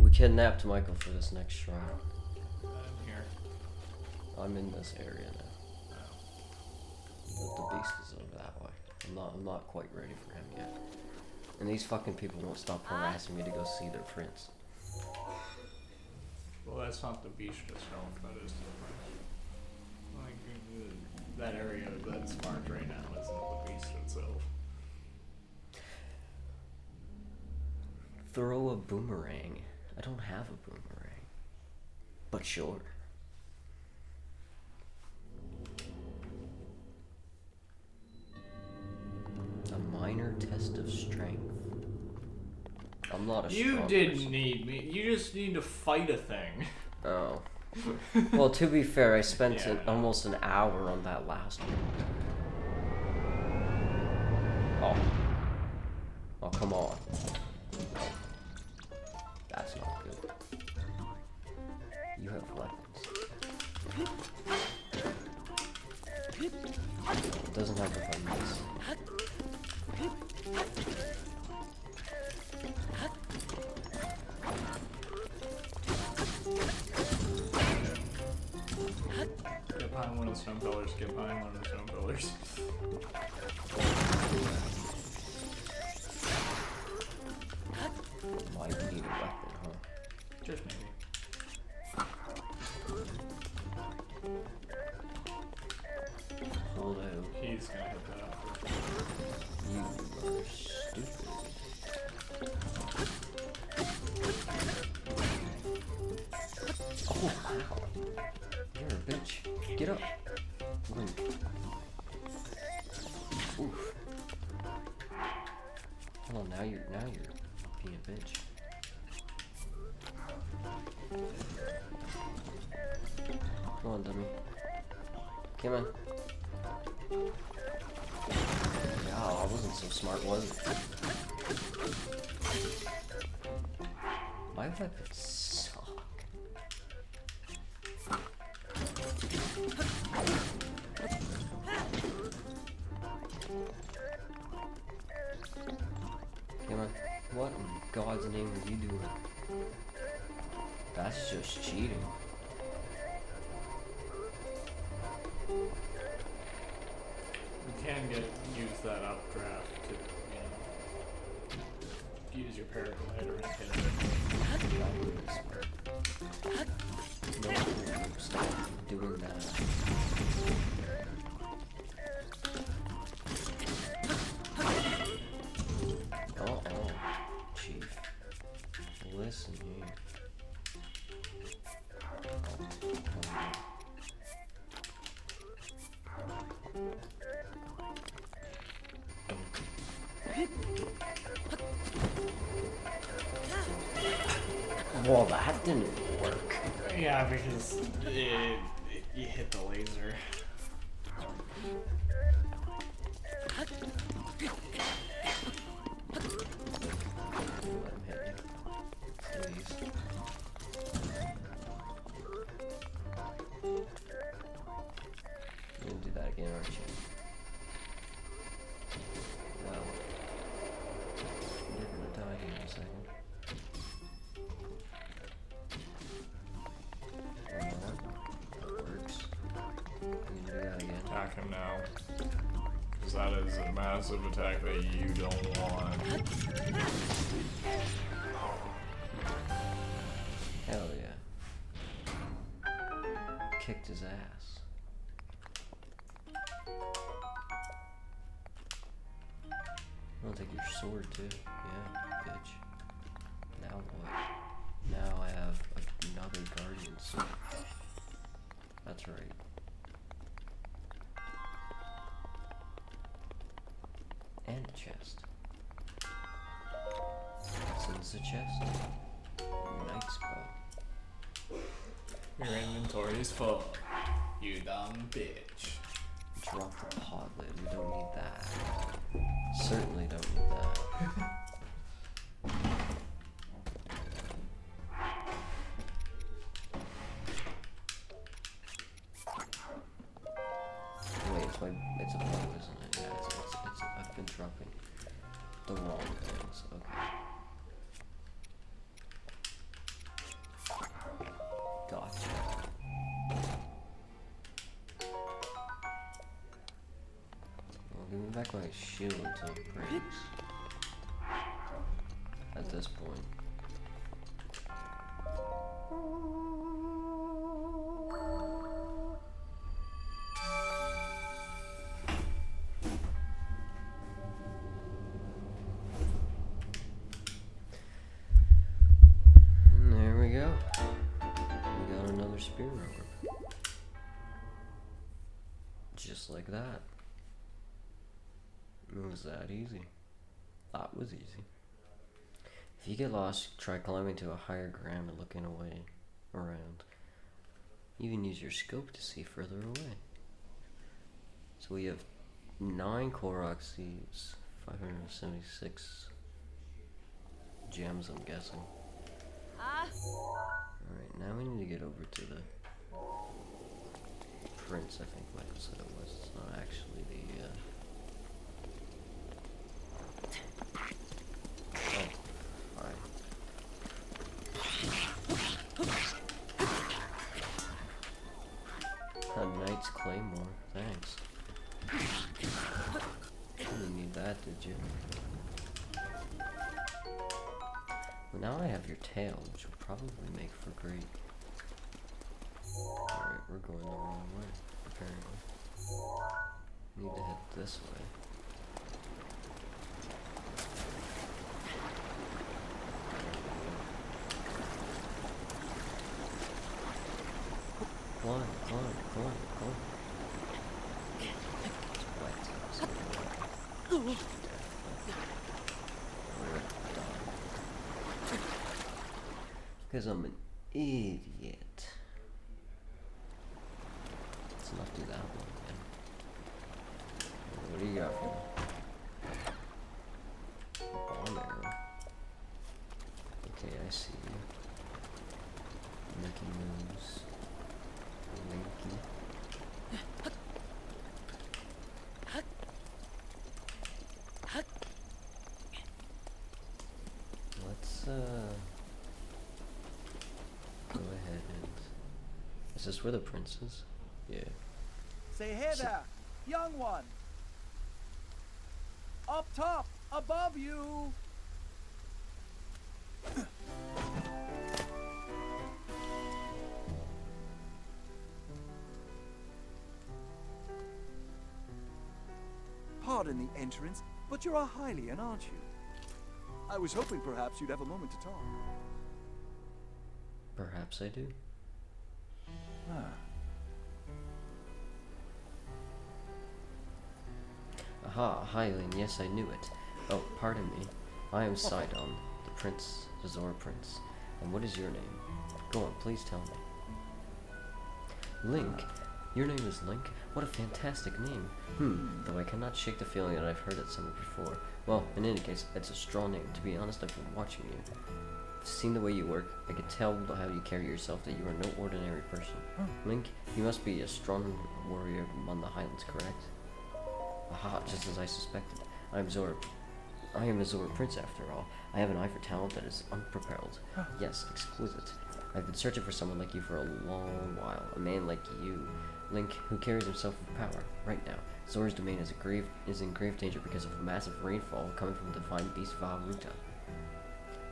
We kidnapped Michael for this next shrine. I'm here. I'm in this area now. But the beast is over that way. I'm not quite ready for him yet. And these fucking people won't stop harassing me to go see their prince. Well, that's not the beast itself, that is the prince. Like, that area that's marked right now isn't the beast itself. Throw a boomerang. I don't have a boomerang. But sure. A minor test of strength. I'm not a You strong didn't person. need me. You just need to fight a thing. Oh. Well, to be fair, I spent Yeah. almost an hour on that last one. Oh. Oh, come on. That's not good. You have weapons. It doesn't help if I miss. Get behind one of the stone pillars. Get behind one of the stone pillars. Might need a weapon, huh? Just maybe. Hold out. He's gonna hit that up. You are stupid. Oh, wow. You're a bitch. Get up. Oof. Hold on, now you're being a bitch. Come on, dummy. Come on. Wow, I wasn't so smart, was it? My weapons suck. Come on. What in God's name are you doing? That's just cheating. You can use that updraft to, use your paraglider and hit it. No, stop doing that. Oh, Chief. Listen here. Well, that didn't work. Yeah, because you hit the laser. Let him hit you. Please. You're gonna do that again, aren't you? Well, you're gonna die here in a second. That works. You can do that again. Attack him now. Because that is a massive attack that you don't want. Hell yeah. Kicked his ass. I'll take your sword too. Yeah, bitch. Now what? Now I have another guardian sword. That's right. And a chest. Since the chest. Knight's bow. Your inventory's full. You dumb bitch. Drop the pod lid. We don't need that. Certainly don't need that. Wait, it's a bow, isn't it? Yeah, I've been dropping the wrong things. Okay. back my shield until it breaks. At this point. And there we go. We got another spear orb. Just like that. It was that easy. That was easy. If you get lost, try climbing to a higher ground and looking away around. Even use your scope to see further away. So we have 9 Korok seeds, 576 gems, I'm guessing. Alright, now we need to get over to the prince, I think Michael said it was. It's not actually the, oh, alright. A Knight's Claymore, thanks. Didn't need that, did you? Well, now I have your tail, which will probably make for great. Alright, we're going the wrong way, apparently. Need to head this way. Climb, climb, climb, climb. It's wet. Because I'm an idiot. Let's not do that one again. What do you got for me? Bomb arrow. Okay, I see you. Making moves. Linky. Let's go ahead and... Is this where the prince is? Yeah. Say hey there, young one. Up top, above you. Pardon the entrance, but you're a Hylian, aren't you? I was hoping perhaps you'd have a moment to talk. Perhaps I do. Aha, Hylian, yes, I knew it. Oh, pardon me. I am Sidon, the prince, the Zora prince. And what is your name? Go on, please tell me. Link? Your name is Link? What a fantastic name. Though I cannot shake the feeling that I've heard it somewhere before. Well, in any case, it's a strong name. To be honest, I've been watching you. I've seen the way you work. I can tell how you carry yourself that you are no ordinary person. Link, you must be a strong warrior among the Highlands, correct? Aha, just as I suspected. I am Zora. I am a Zora prince after all. I have an eye for talent that is unparalleled. Yes, exquisite. I've been searching for someone like you for a long while. A man like you, Link, who carries himself with power. Right now, Zora's domain is in grave danger because of a massive rainfall coming from the divine beast Varuta.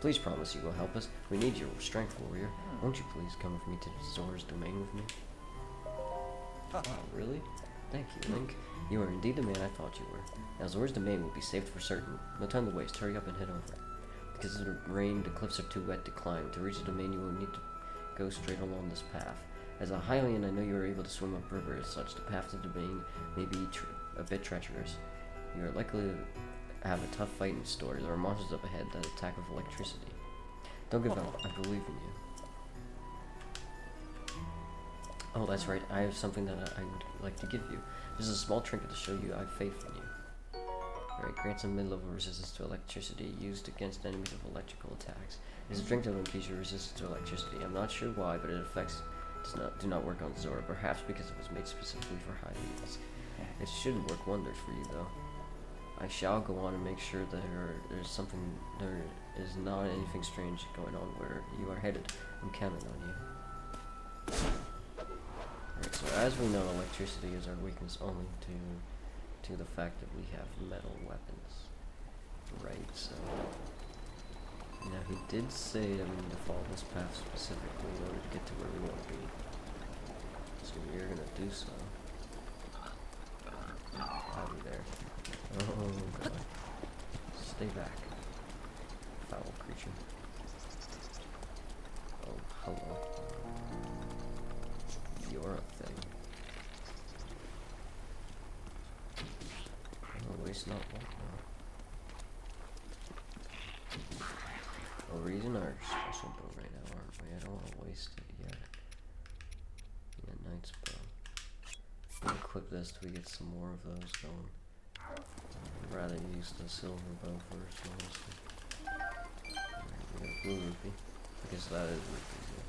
Please promise you will help us. We need your strength, warrior. Won't you please come with me to Zora's domain with me? Wow, really? Thank you, Link. You are indeed the man I thought you were. Now Zora's domain will be saved for certain. No time to waste. Hurry up and head over. Because of the rain, the cliffs are too wet to climb. To reach the domain, you will need to go straight along this path. As a Hylian, I know you are able to swim upriver. As such, the path to the domain may be a bit treacherous. You are likely to have a tough fight in store. There are monsters up ahead that attack with electricity. Don't give up. I believe in you. Oh, that's right. I have something that I would like to give you. This is a small trinket to show you I have faith in you. Alright, grants a mid-level resistance to electricity used against enemies with electrical attacks. It is a drink that will increase your resistance to electricity. I'm not sure why, but its effects do not work on Zora. Perhaps because it was made specifically for Hylians. It should work wonders for you, though. I shall go on and make sure that there is not anything strange going on where you are headed. I'm counting on you. Alright, so as we know, electricity is our weakness only to to the fact that we have metal weapons. Right, so... Now he did say that we need to follow this path specifically in order to get to where we want to be. So we are gonna do so. I'll be there. Oh god. Stay back. Foul creature. Oh, hello. You're a thing. Oh, waste not walk now. Well, we're using our special bow right now, aren't we? I don't want to waste it yet. Yeah, knight's bow. We'll equip this till we get some more of those going. I'd rather use the silver bow first, honestly. Alright, we got a blue rupee. I guess that is rupees, yeah.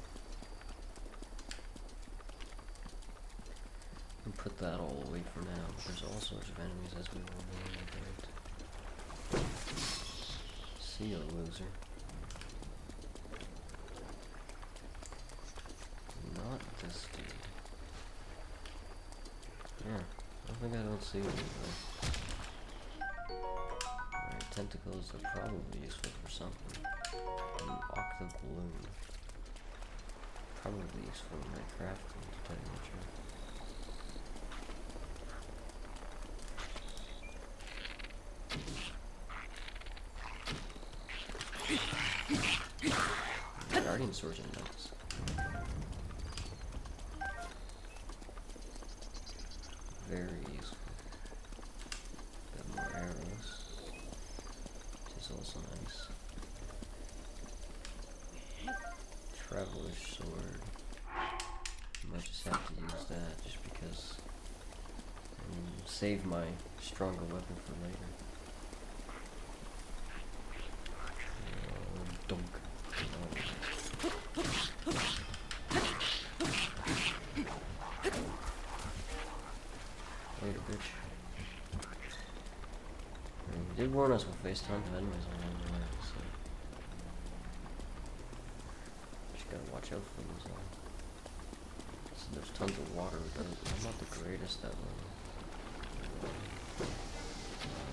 And put that all away for now. There's all sorts of enemies as we roll in. See you, loser. Not this dude. Yeah, I don't see anything. Alright, tentacles are probably useful for something. An octobloom. Probably useful in my crafting, to tell you the truth. Guardian swords are nuts. Very useful. Got more arrows, which is also nice. Traveler's sword. I might just have to use that just because. Save my stronger weapon for later. Dunk. Later, bitch. He did warn us we'll face tons of enemies along the way, so. Just gotta watch out for them, so there's tons of water, but I'm not the greatest at them.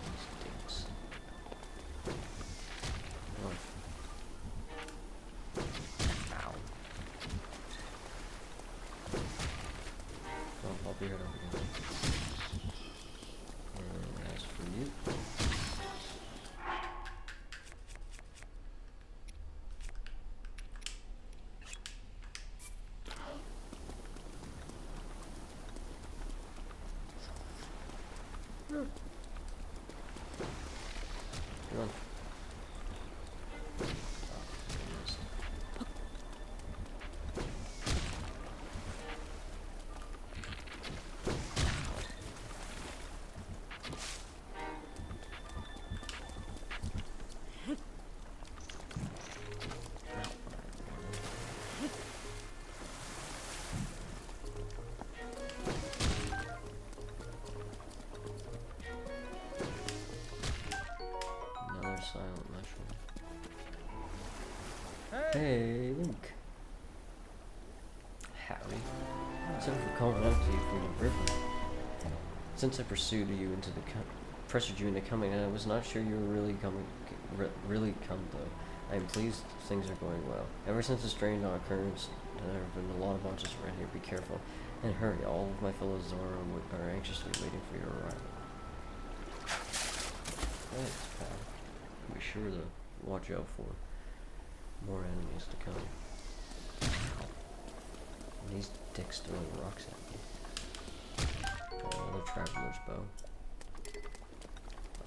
These dinks. Oh. Ow. Oh, I'll be right over here. And as for you... Come on. Another silent mushroom. Hey, Link. Howdy. Sorry for calling out to you from the river. Since I pressured you into coming, I was not sure you were really come though. I am pleased things are going well. Ever since the strange occurrence, there have been a lot of monsters around here. Be careful and hurry. All of my fellow Zora are anxiously waiting for your arrival. Thanks, pal. Be sure to watch out for more enemies to come. And these dicks throwing rocks at me. Got another traveler's bow.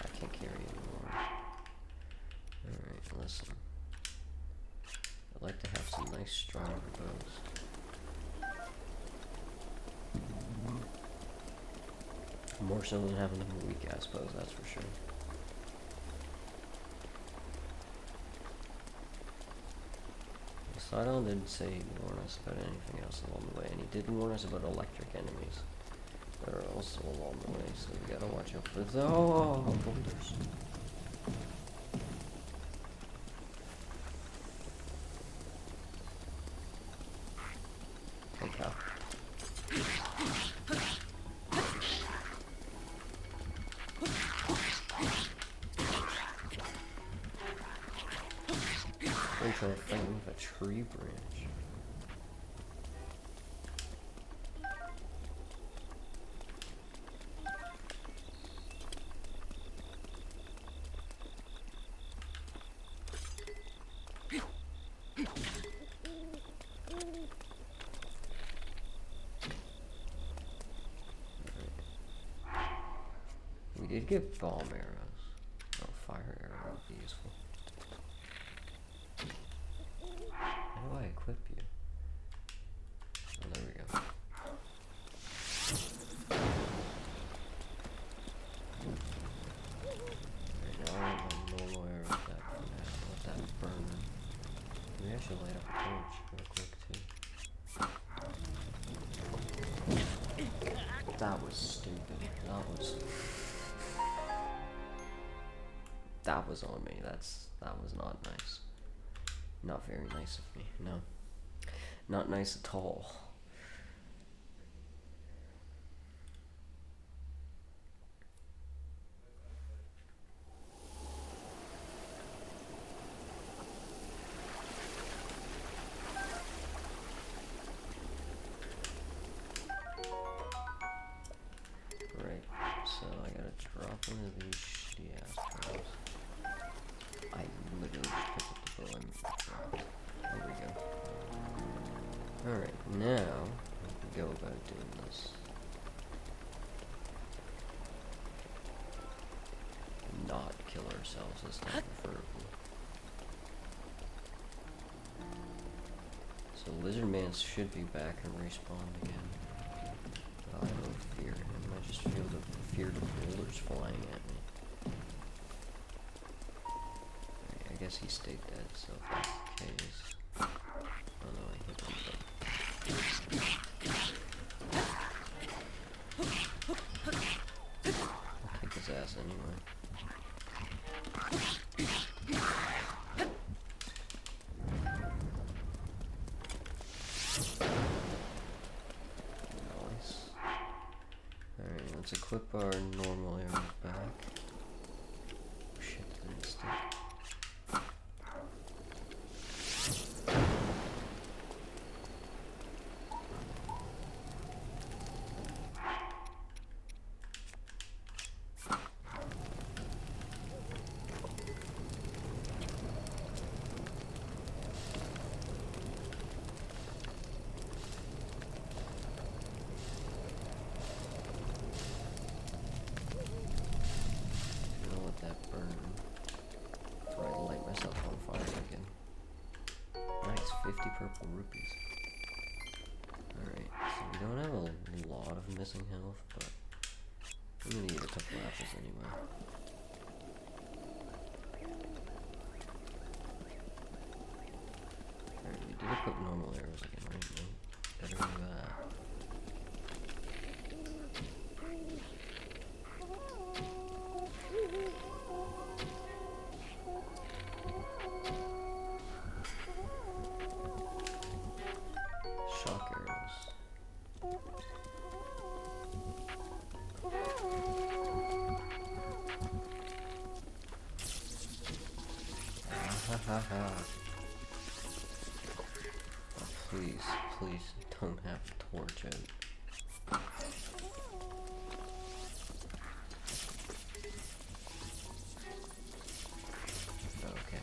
I can't carry anymore. Alright, listen. I'd like to have some nice strong bows. More so than having them weak ass bows, that's for sure. Sidon didn't say he'd warn us about anything else along the way, and he did warn us about electric enemies that are also along the way, so we gotta watch out for those. Oh, boulders. Hey, pal. tree branch. We did get bomb arrows. Oh, fire arrow would be useful. How do I equip you? Oh, there we go. Alright, now I want my normal arrows back for now. Let that burn. Maybe I should light up a torch real quick too. That was stupid. That was on me. That was not nice. Not very nice of me. No. Not nice at all. Right, so I gotta drop one of these shitty ass arrows. I literally just picked up the bow and dropped. There we go. Alright, now we can go about doing this. Not kill ourselves this time, preferably. So Lizard Man should be back and respawned again. I don't fear him, I just feel the fear of boulders flying at me. I guess he stayed dead, so if that's the case... Oh no, I hit him, but... I'll kick his ass anyway. Nice. Alright, let's equip our normal arrows back. Oh shit, that didn't stick. That burn before I light myself on fire again. Nice, 50 purple rupees. Alright, so we don't have a lot of missing health, but I'm gonna eat a couple apples anyway. Alright, we did equip normal arrows again, right? No, better do that. Shock arrows. Ha ha ha. Oh, please, please don't have a torch out. Okay.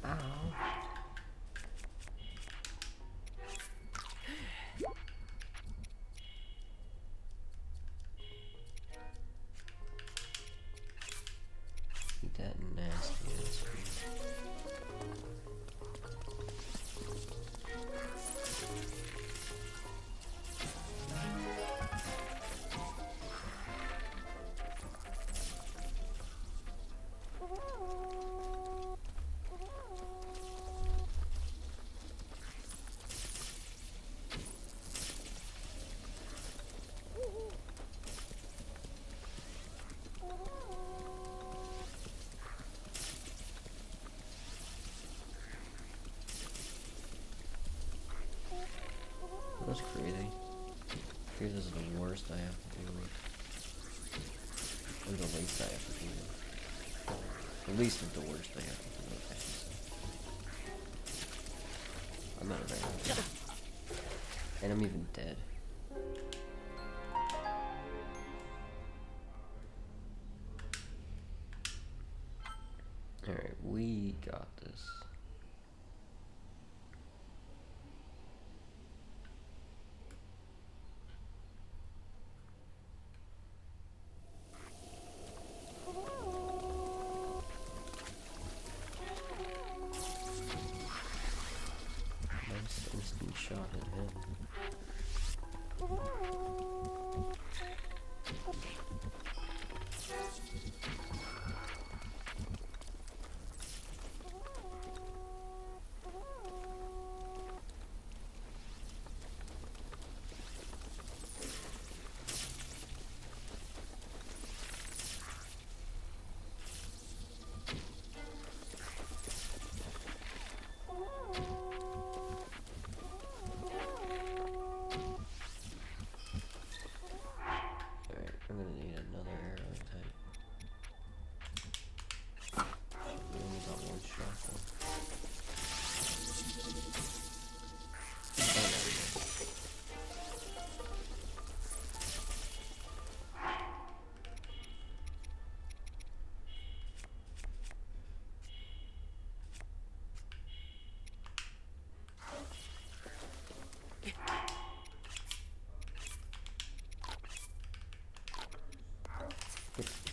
Ow. Eat that nasty ass food. That's crazy. I fear this is the worst I have to deal with. Or the least I have to deal with. At least the doors they have. I should say. I'm not very happy. And I'm even dead. Alright, we got this. Nice instant shot at him. I'm gonna need another arrow type. We only got one shotgun. Oh, there we go.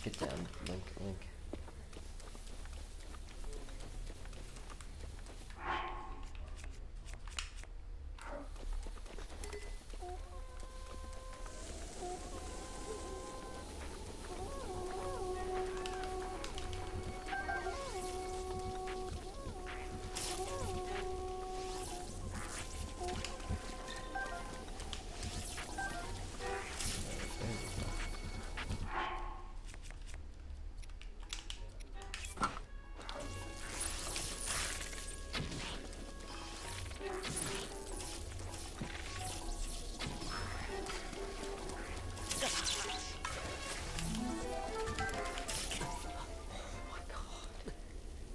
Get down, Link.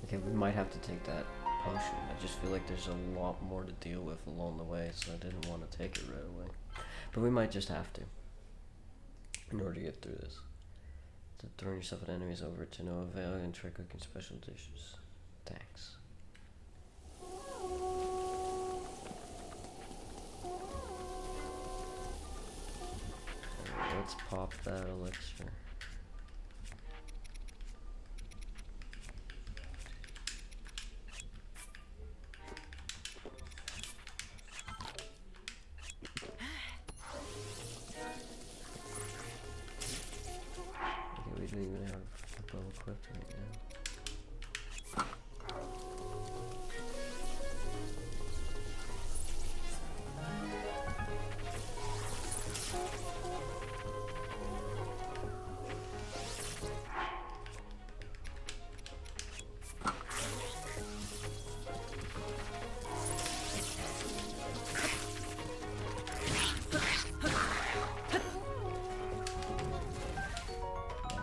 Okay, we might have to take that potion. I just feel like there's a lot more to deal with along the way, so I didn't want to take it right away. But we might just have to, in order to get through this. So throwing yourself at enemies over to no avail and try cooking special dishes. Thanks. Alright, let's pop that elixir. We don't even have the bow equipped right now.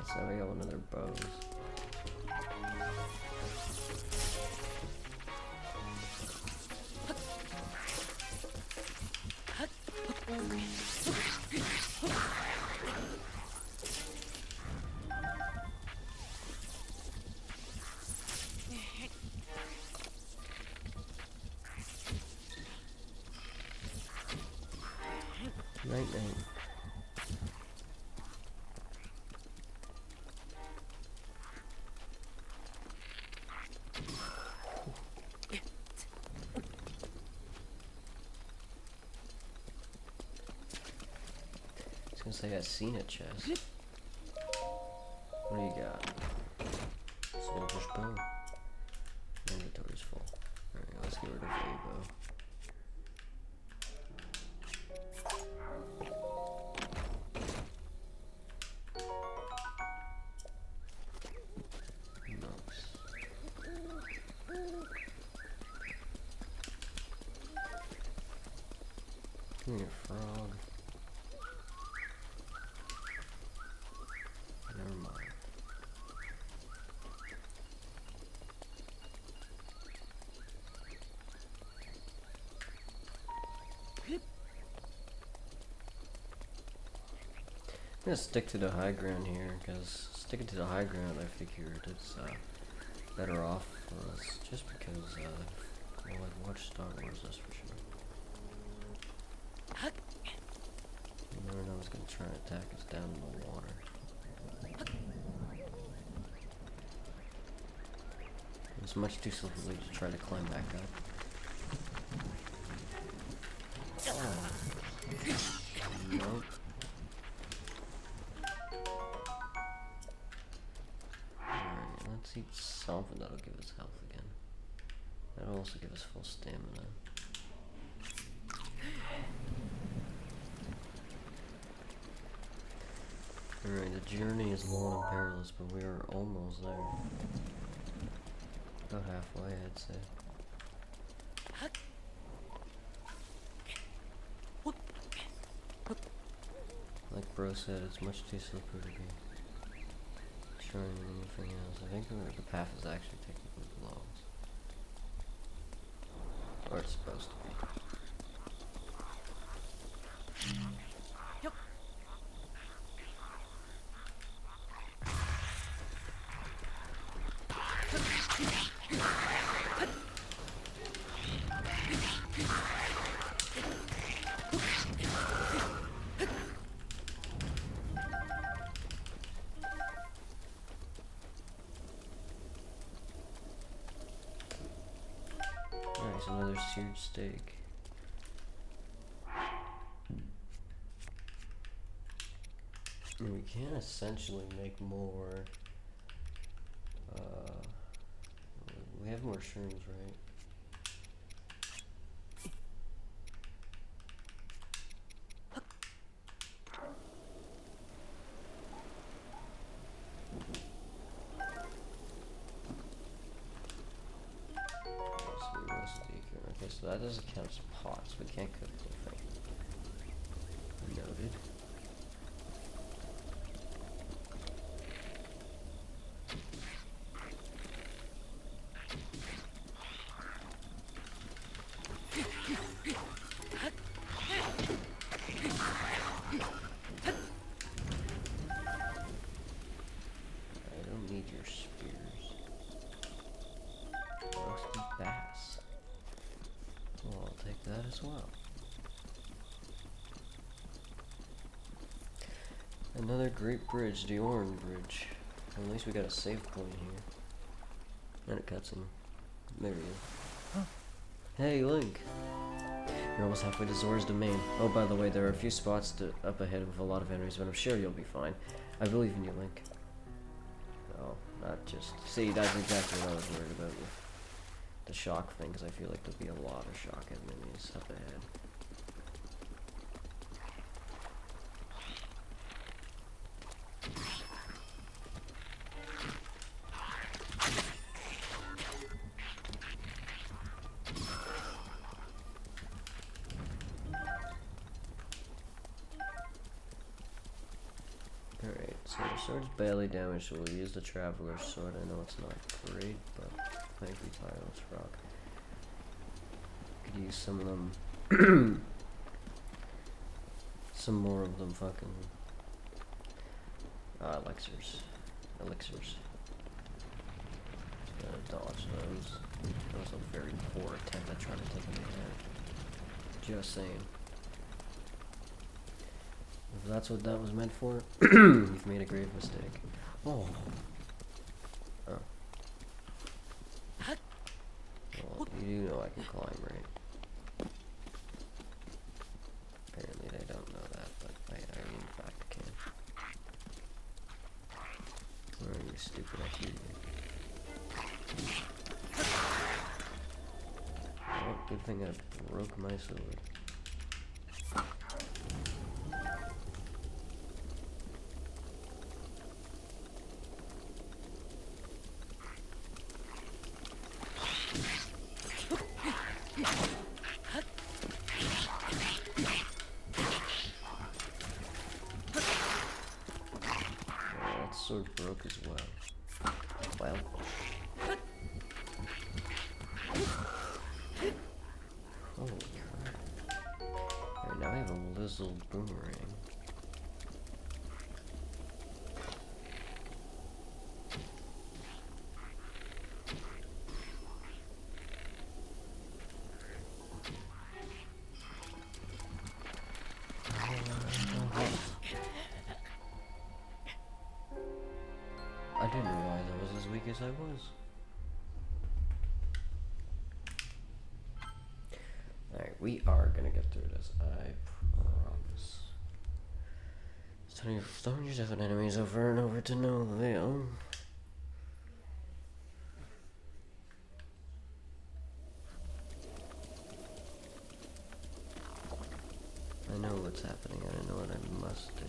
So we got one of their bows. Night. I was gonna say I seen a chest. What do you got? Soldier's bow. Inventory's full. Alright, let's get rid of a bow. Come here, frog. Never mind. gonna stick to the high ground here, because sticking to the high ground, I figured it's better off for us, just because, well, I've watched Star Wars, that's for sure. You never know who's gonna try and attack us down in the water. It's much too slippery to try to climb back up. Nope. Alright, let's eat something that'll give us health again. That'll also give us full stamina. Alright, the journey is long and perilous, but we are almost there. About halfway, I'd say. Like bro said, it's much too slippery to be trying anything else. I think the path is actually technically belongs. Or it's supposed to be. Alright, so another seared steak. And we can essentially make more. We have more shrooms, right? Okay, so that doesn't count as pots. We can't cook the thing. Noted. I don't need your spears. Roasted bass. Well, I'll take that as well. Another great bridge, the Oran Bridge. At least we got a save point here. And a cutscene. There we go. Huh. Hey, Link! You're almost halfway to Zora's domain. Oh, by the way, there are a few spots up ahead with a lot of enemies, but I'm sure you'll be fine. I believe in you, Link. Oh, not just... See, that's exactly what I was worried about with the shock thing, because I feel like there'll be a lot of shock enemies up ahead. Alright, so the sword's badly damaged, so we'll use the Traveler's Sword. I know it's not great, but thank you, Tireless Rock. Could use some of them. Some more of them fucking elixirs. Gotta dodge those. That was a very poor attempt at trying to take them down. Just saying. If that's what that was meant for, you've made a grave mistake. Oh. Oh. Well, you do know I can climb, right? Apparently they don't know that, but I in fact can. Where are you, stupid? I hear you. Oh, good thing I broke my sword. Sword broke as well. Well. Holy crap. Alright, now I have a Lizzle Boomerang. guess I was. Alright, we are gonna get through this, I promise. Stone yourself with enemies over and over to no avail. I know what's happening, I know what I must do.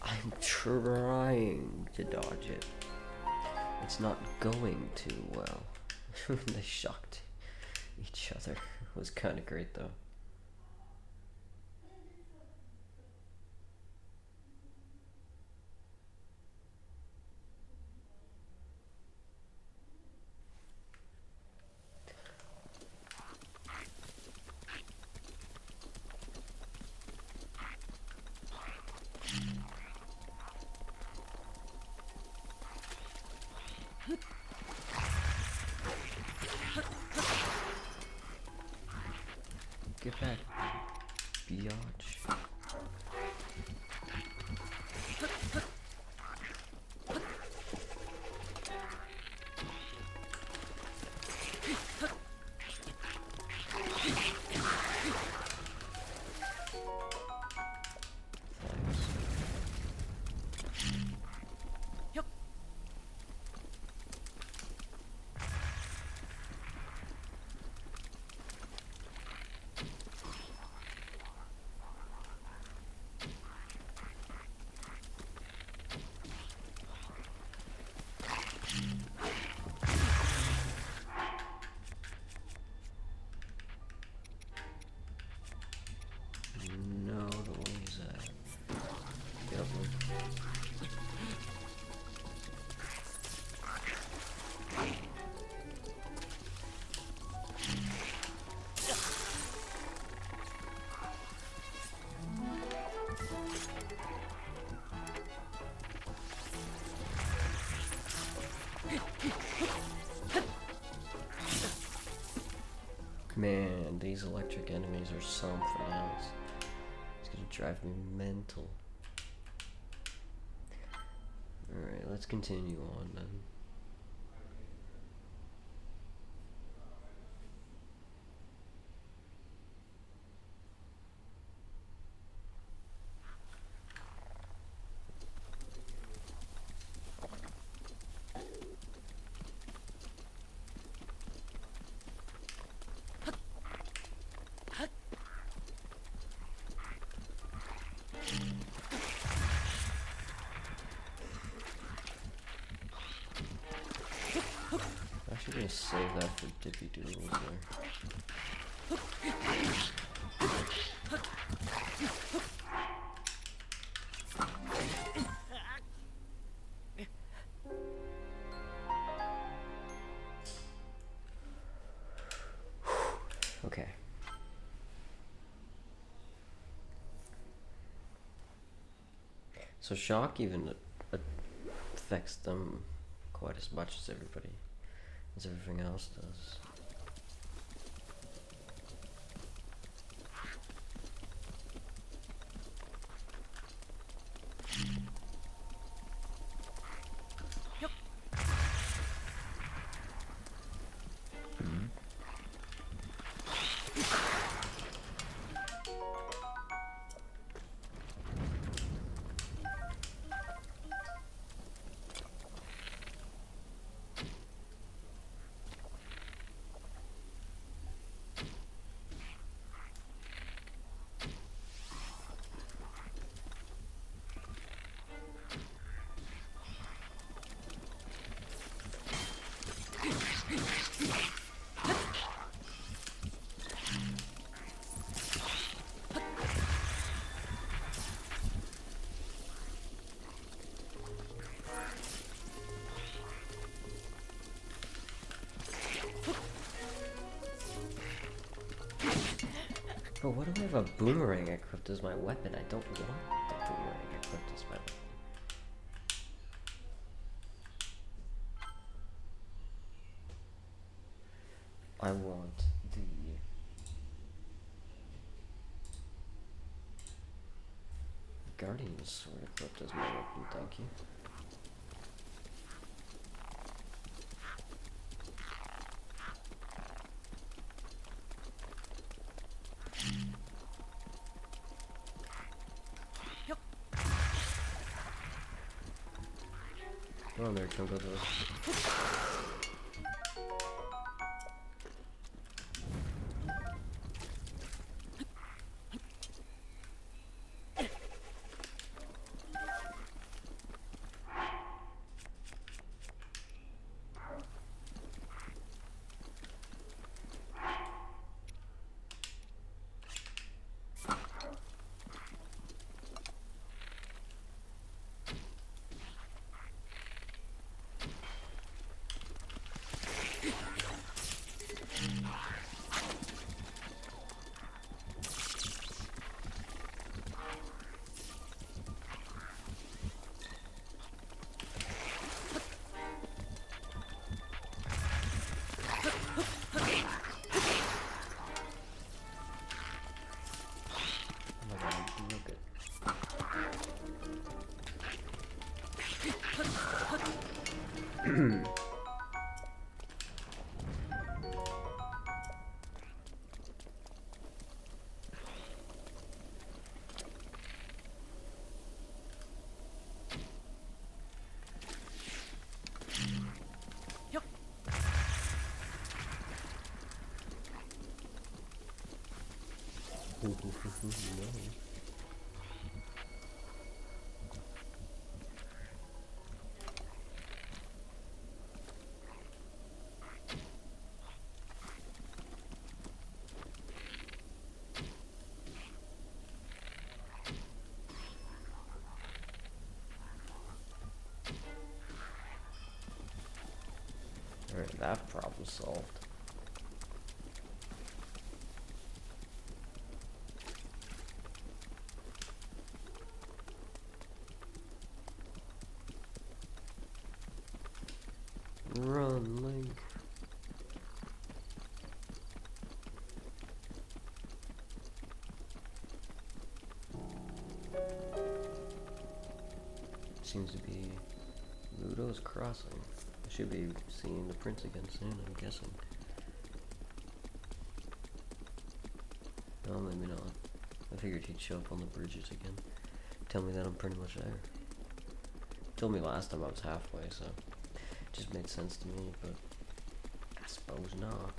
I'm trying to dodge it. It's not going too well. They shocked each other. It was kind of great though. Get back, biatch. No, the ways get up there. Man, these electric enemies are something else. It's gonna drive me mental. Alright, let's continue on then. I'm actually gonna save that for Dippy Doodles there. Okay. So shock even affects them quite as much as everything else does. But what do I have a boomerang equipped as my weapon? I don't want the boomerang equipped as my weapon. I want the Guardian sword equipped as my weapon, thank you. Come on there, Chunko. No. Alright, that problem solved. Run, Link. Seems to be Ludo's Crossing. I should be seeing the prince again soon, I'm guessing. No, maybe not. I figured he'd show up on the bridges again. Tell me that I'm pretty much there. Told me last time I was halfway, so it just made sense to me, but I suppose not.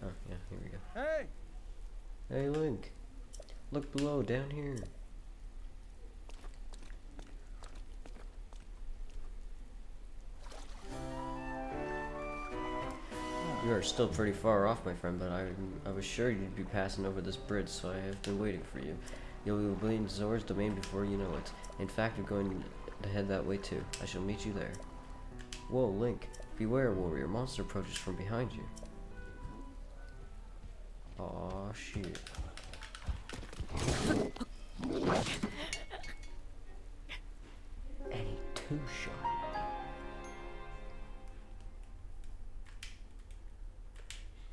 Oh, yeah, here we go. Hey! Hey, Link. Look below, down here. You are still pretty far off, my friend, but I was sure you'd be passing over this bridge, so I have been waiting for you. You'll be in Zora's domain before you know it. In fact, you're going to head that way too. I shall meet you there. Whoa, Link. Beware, warrior. Monster approaches from behind you. Aw, shit. And he two-shot.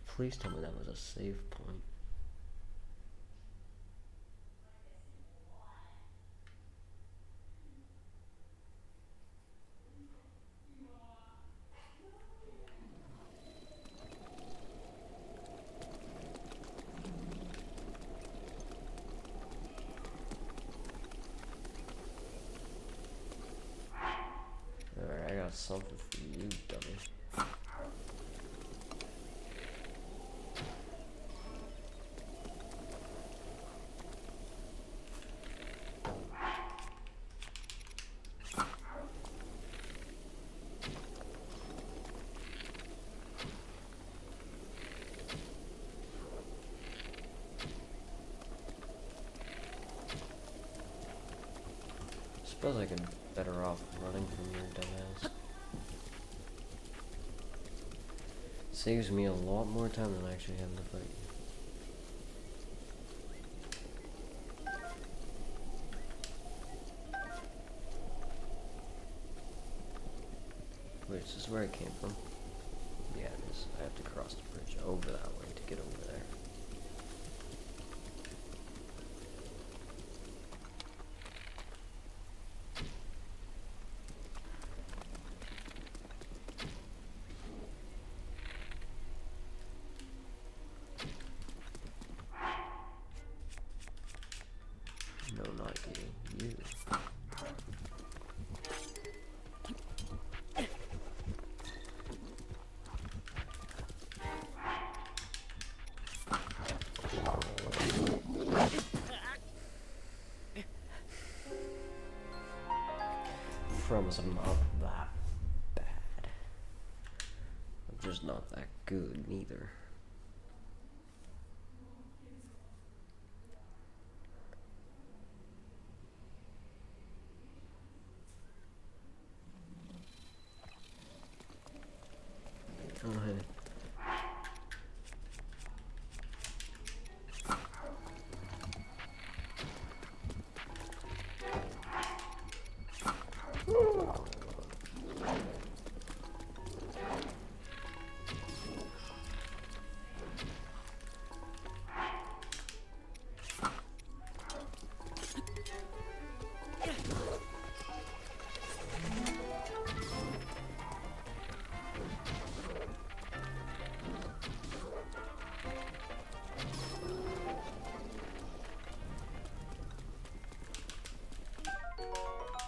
Please tell me that was a save point. Alright, I got something for you, dummy. Suppose I could better off running from your dumbass. saves me a lot more time than actually having to fight you. Wait, is this where I came from? Yeah, it is. I have to cross the bridge over that way to get over there. No, not you. You. Promise I'm not that bad. I'm just not that good neither. Go ahead.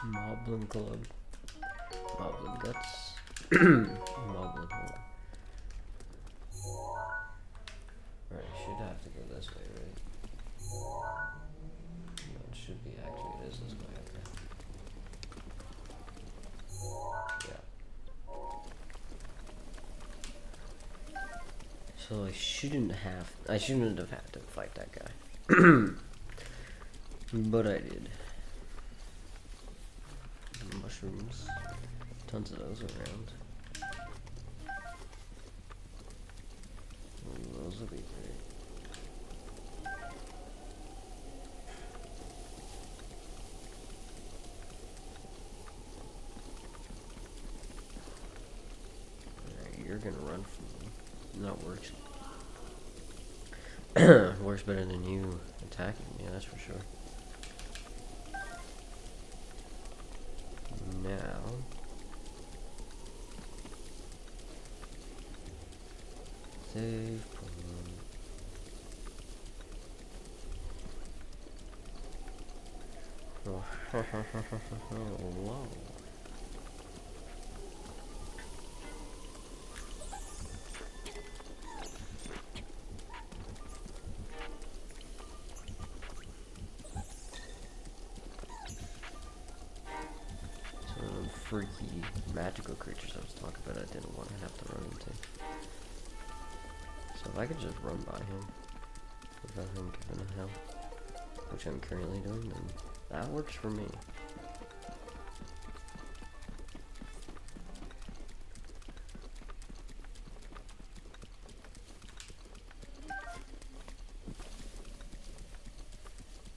Moblin Club. Moblin Guts. Moblin Hole. Alright, should have to go this way, right? No, it should be actually, it is this way, okay. Yeah. So I shouldn't have had to fight that guy. But I did. Mushrooms. Tons of those around. Ooh, those will be great. Alright, you're gonna run from me. That works. Works better than you attacking me, that's for sure. Now, save point. Oh, whoa. Freaky magical creatures I was talking about I didn't want to have to run into. So if I could just run by him without him giving a hell, which I'm currently doing, then that works for me.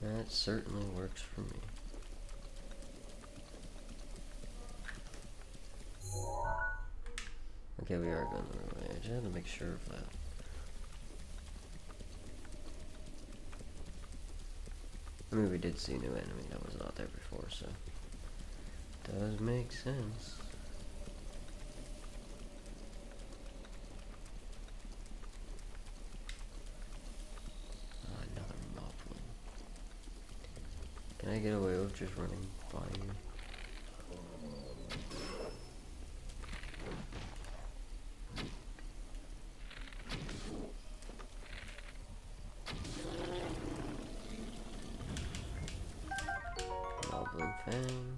That certainly works for me. Okay, we are going the right way. I just had to make sure of that. I mean, we did see a new enemy that was not there before, so it does make sense. Another moblin. Can I get away with just running by you? Fang.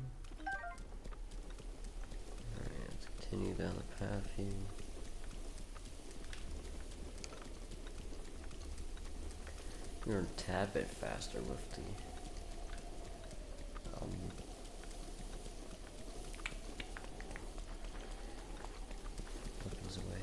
Alright, let's continue down the path here. You're a tad bit faster with the weapons away.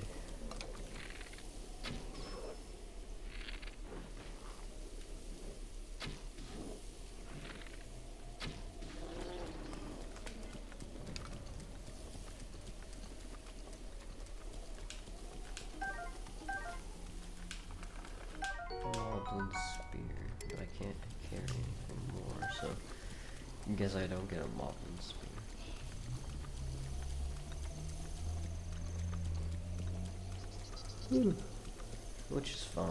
Guess I don't get a Moblin Spear. Which is fine.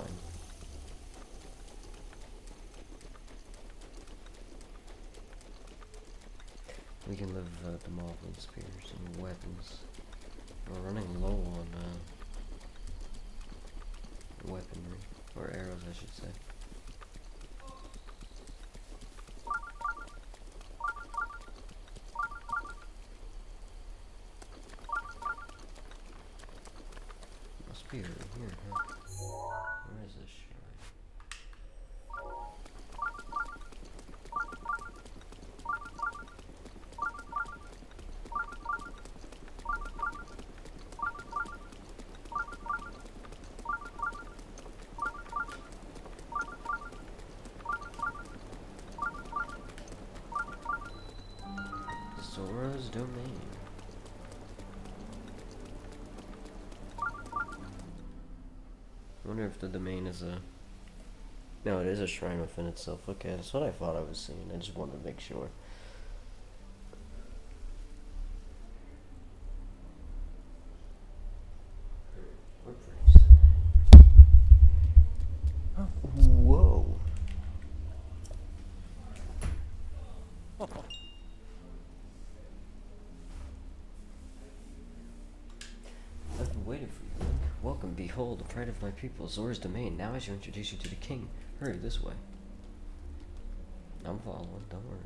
We can live the Moblin Spears and weapons. We're running low on weaponry. Or arrows, I should say. Must be over here, huh? Where is this shrine? Zora's domain. I wonder if the domain is a... No, it is a shrine within itself. Okay, that's what I thought I was seeing. I just wanted to make sure. We're pretty set. Whoa. I've been waiting for you, Link. Welcome, behold, the pride of my people, Zora's domain. Now I shall introduce you to the king. Hurry, this way. I'm following, don't worry.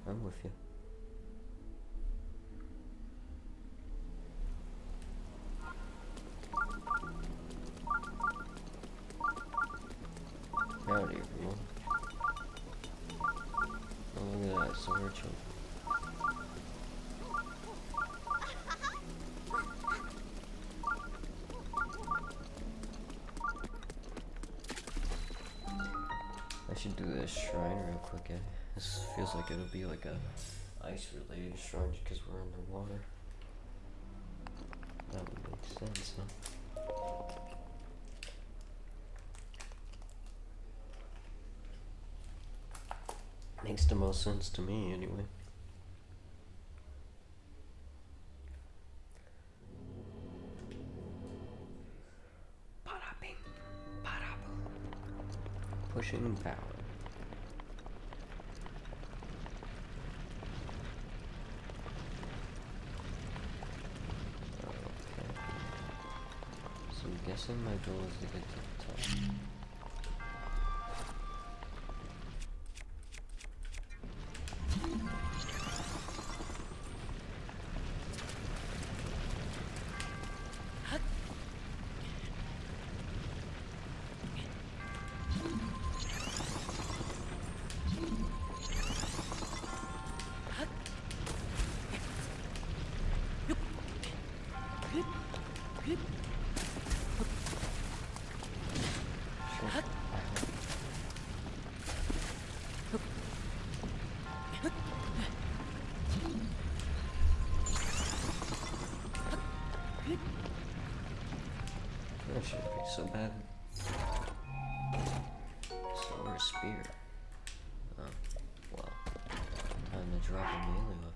I'm with you. Howdy, everyone. Oh, look at that, Zora chunk. I should do this shrine real quick, eh? This feels like it'll be like a ice-related shrine just because we're underwater. That would make sense, huh? Makes the most sense to me, anyway. Bada-bing, bada-boom. Pushing power. Okay. So I'm guessing my goal is to get to the top. That shouldn't be so bad. Solar spear. Oh, well. Time to drop a melee weapon.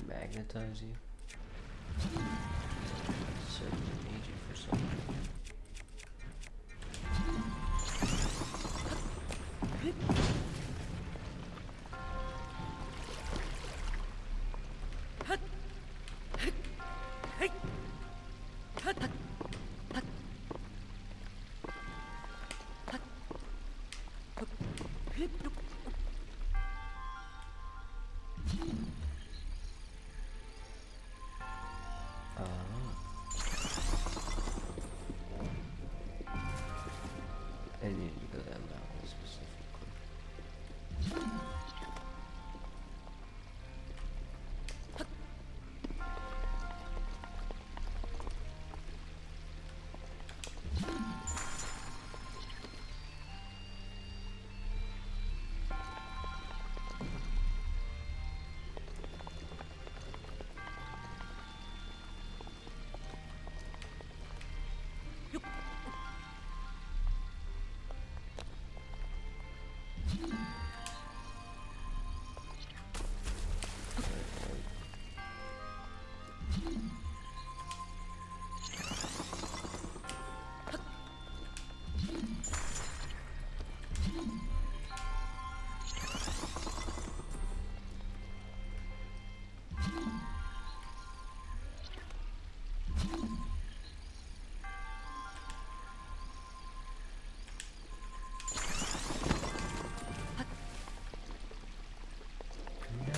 Magnetize you. Certainly need you for something. I need to go down that way specifically.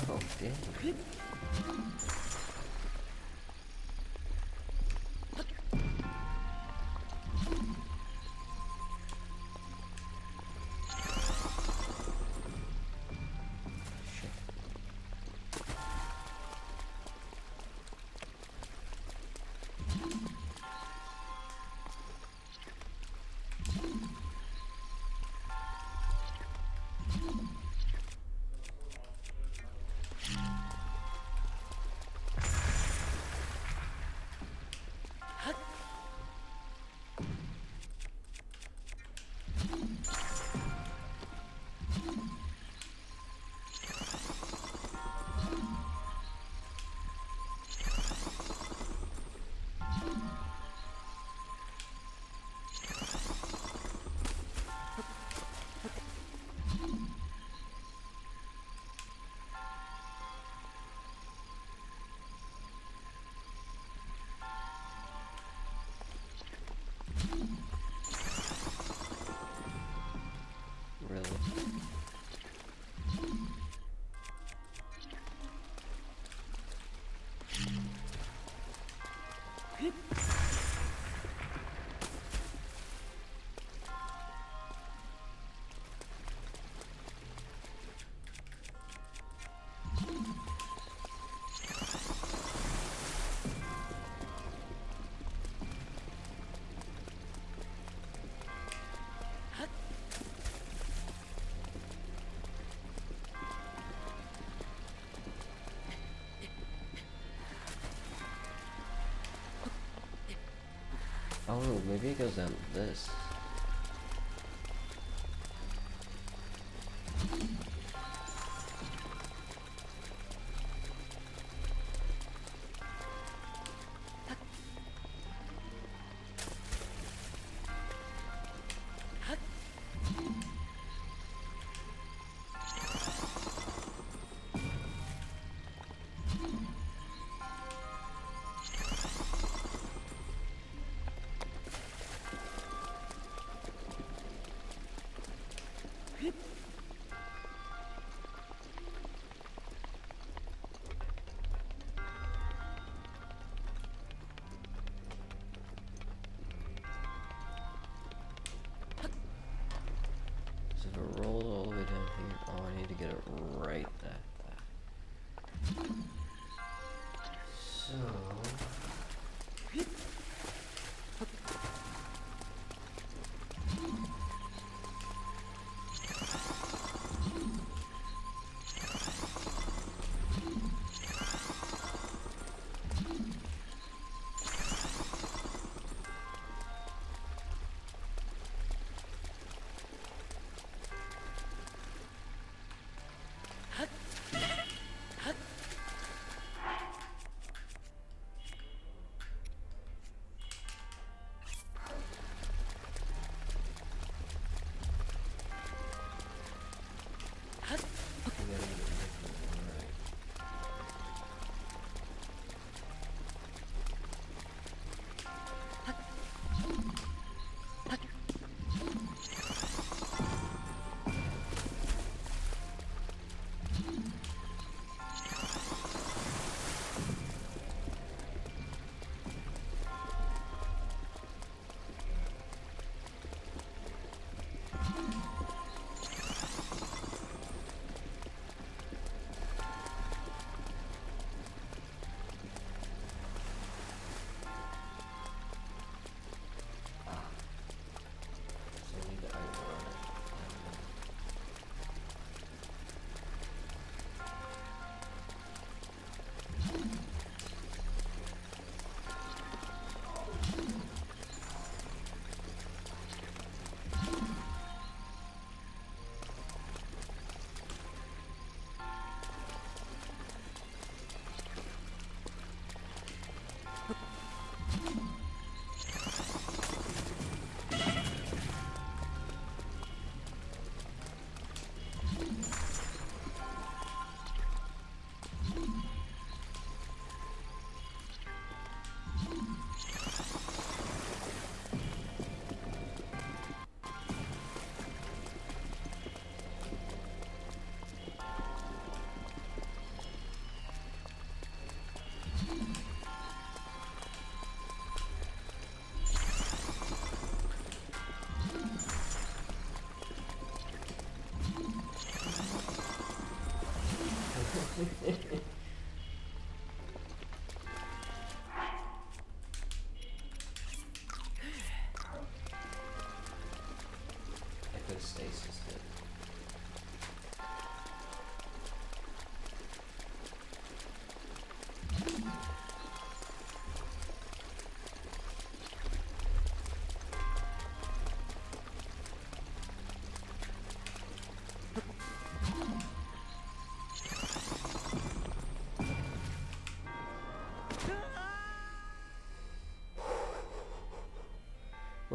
No, dang. Really? Oh, maybe it goes down this. So if it rolled all the way down here, oh, I need to get it right at that. So...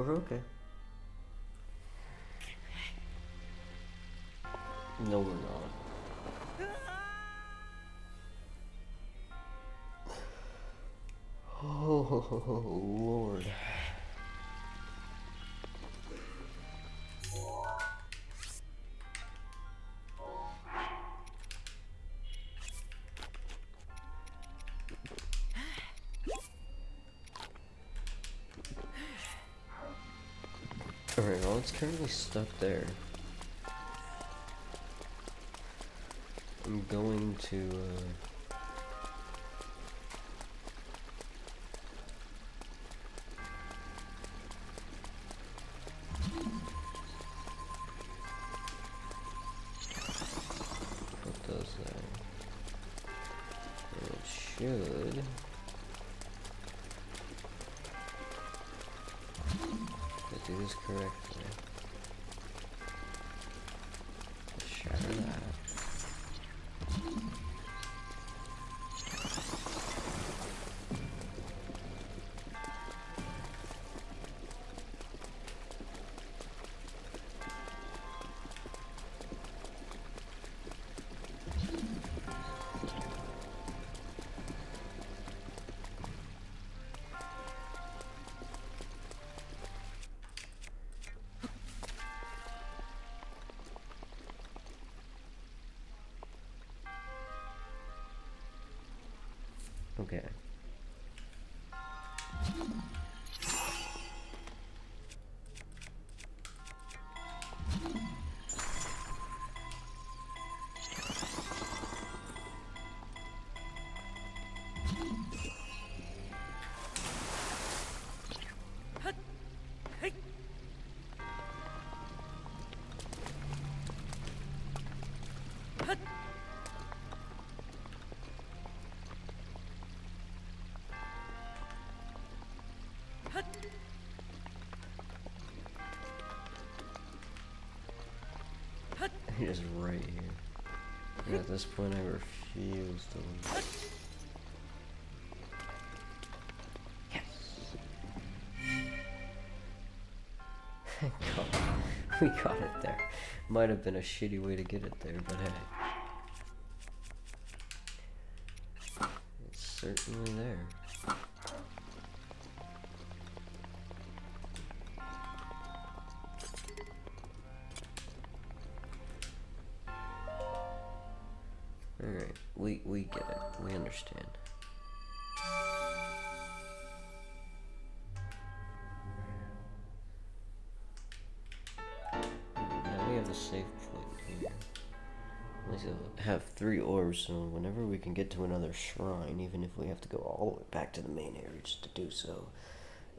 We're okay. No, we're not. Oh, Lord. Alright, well, it's currently stuck there. I'm going to, what does that? It should. If I do this correctly. Shatter that. Okay. He is right here. And at this point, I refuse to leave. Yes! God, we got it there. Might have been a shitty way to get it there, but hey. It's certainly there. Alright, we get it. We understand. Now we have a safe point here. At least we'll have 3 orbs, so whenever we can get to another shrine, even if we have to go all the way back to the main area just to do so,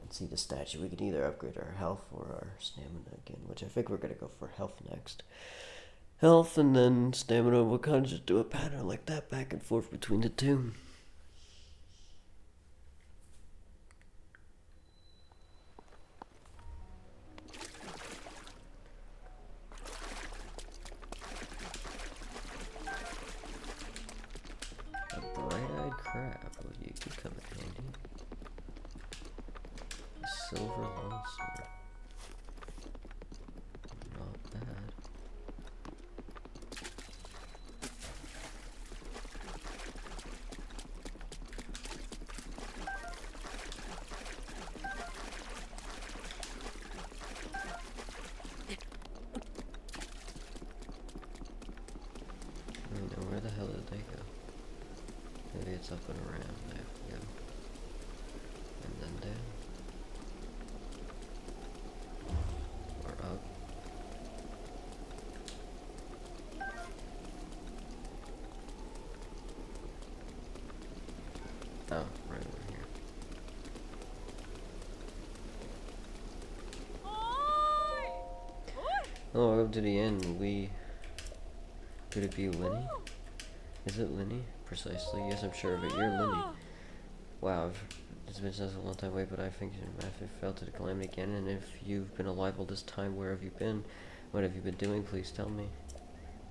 and see the statue, we can either upgrade our health or our stamina again, which I think we're gonna go for health next. Health and then stamina, we'll kind of just do a pattern like that back and forth between the two. A bright-eyed crab, well, you could come in handy. A silver longsword. Not bad. Where the hell did they go? Maybe it's up and around. There we go. And then down. Or up. Oh, right over here. Oh, welcome to the end. Could it be Lenny? Is it Lenny? Precisely. Yes, I'm sure of it. You're Lenny. Wow, it's been such a long time away, but I think I fell to the calamity again. And if you've been alive all this time, where have you been? What have you been doing? Please tell me.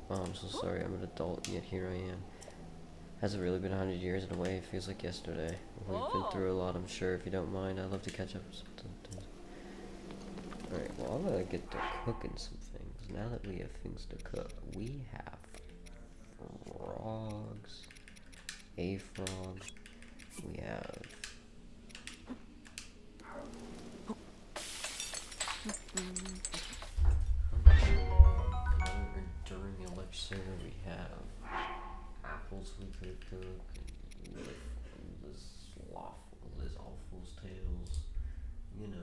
Oh, I'm so sorry. I'm an adult, yet here I am. Has it really been 100 years? In a way, it feels like yesterday. We've been through a lot, I'm sure. If you don't mind, I'd love to catch up sometime. Alright, well I'm gonna get to cooking some things. Now that we have things to cook, we have frogs, a frog, we have another enduring elixir, we have apples we could cook, and Liz Awful's tails, you know.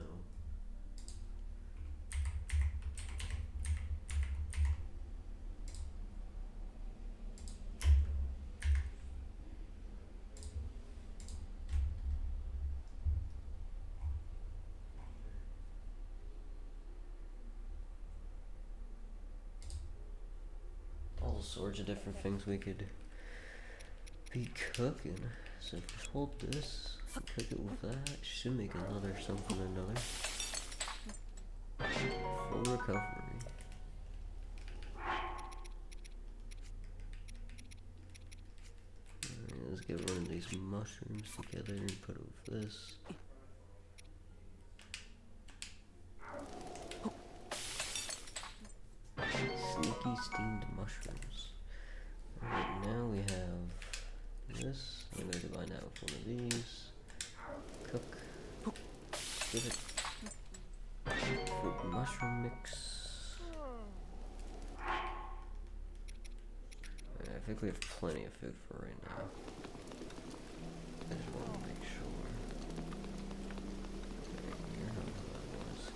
All sorts of different things we could be cooking. So if we hold this, cook it with that, should make another something or another. Full recovery. Alright, let's get one of these mushrooms together and put it with this. Sneaky steamed mushrooms. Alright, now we have this. I'm going to combine that with one of these. Cook. Give it. Fruit mushroom mix. Alright, I think we have plenty of food for right now. I just want to make sure. Alright, here's what I want to see.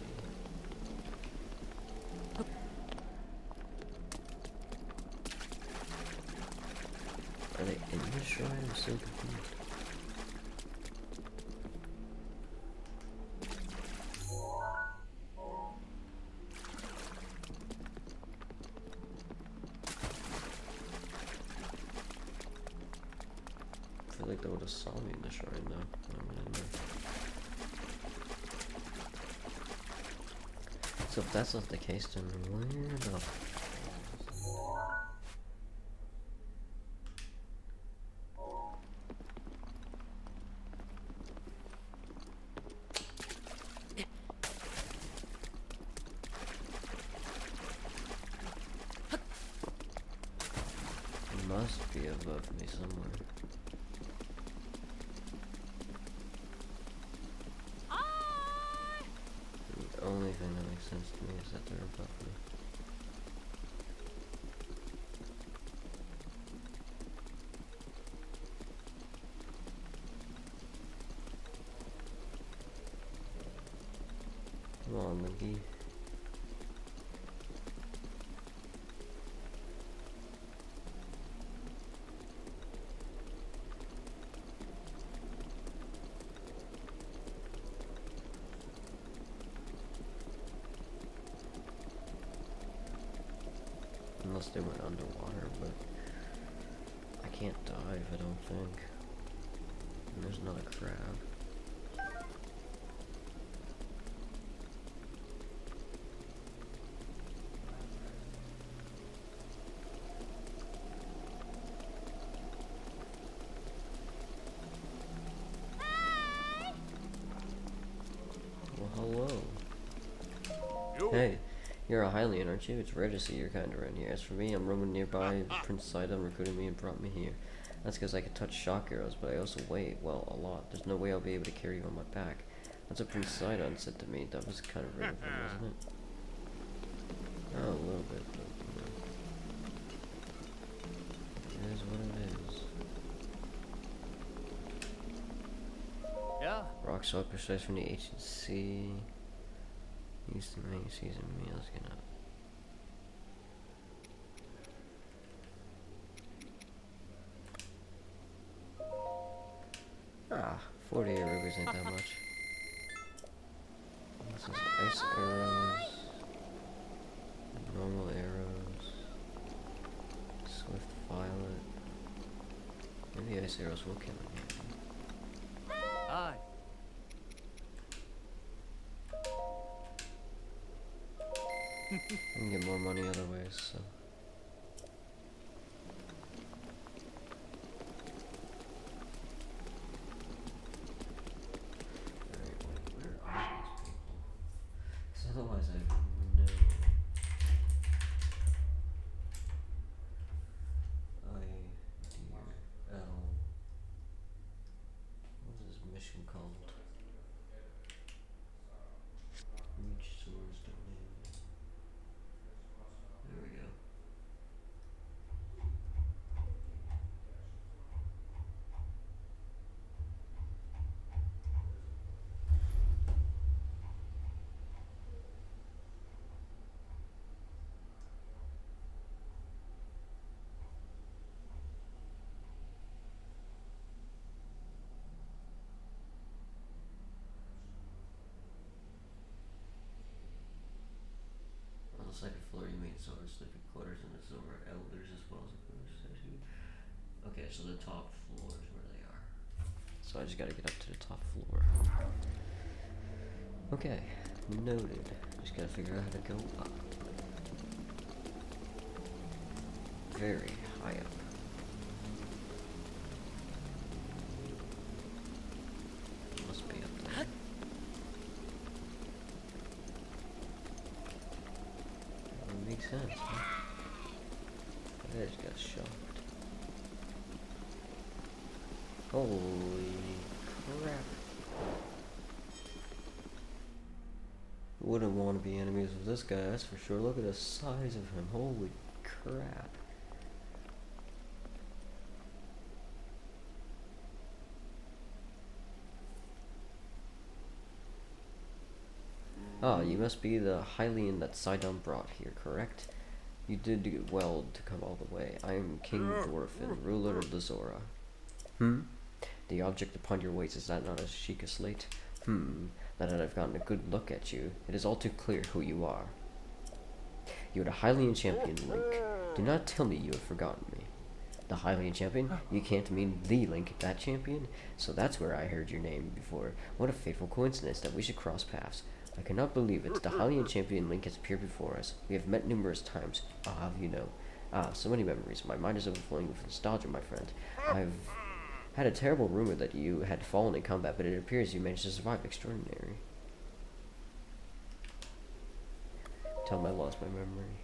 Are they in the shrine? I'm so confused. I feel like they would have saw me in the shrine though. I don't really know. So if that's not the case, then where the must be above me somewhere. The only thing that makes sense to me is that they're above me. Come on, Linky. Unless they went underwater, but I can't dive, I don't think. And there's another crab. Well, hello. Hey. You're a Hylian, aren't you? It's rare to see your kind around here. As for me, I'm roaming nearby. Prince Sidon recruited me and brought me here. That's because I can touch shock arrows, but I also weigh, well, a lot. There's no way I'll be able to carry you on my back. That's what Prince Sidon said to me. That was kind of rude of him, wasn't it? Oh, a little bit, but, you know. It is what it is. Yeah? Rock salt precise from the ancient sea. Used to make seasoned meals, you know. Ah, 48 rubies ain't that much. This is ice arrows, normal arrows, swift violet. Maybe ice arrows will kill him. Aye. I can get more money other ways, so. Alright, where are these people? Because otherwise I the second floor, you mean Zora's sleeping quarters and the Zora elders as well as the statue. Okay, so the top floor is where they are. So I just gotta get up to the top floor. Okay, noted. Just gotta figure out how to go up. Very high up. Must be up there. That would make sense, huh? I just got shocked. Holy crap. Wouldn't want to be enemies with this guy, that's for sure. Look at the size of him. Holy crap. Ah, you must be the Hylian that Sidon brought here, correct? You did do well to come all the way. I am King Dwarfin, ruler of the Zora. The object upon your waist, is that not a Sheikah slate? Now that I've gotten a good look at you, it is all too clear who you are. You are the Hylian champion, Link. Do not tell me you have forgotten me. The Hylian champion? You can't mean the Link, that champion? So that's where I heard your name before. What a fateful coincidence that we should cross paths. I cannot believe it. The Hylian champion Link has appeared before us. We have met numerous times. I'll have you know. So many memories. My mind is overflowing with nostalgia, my friend. I've had a terrible rumor that you had fallen in combat, but it appears you managed to survive. Extraordinary. Tell him I lost my memory.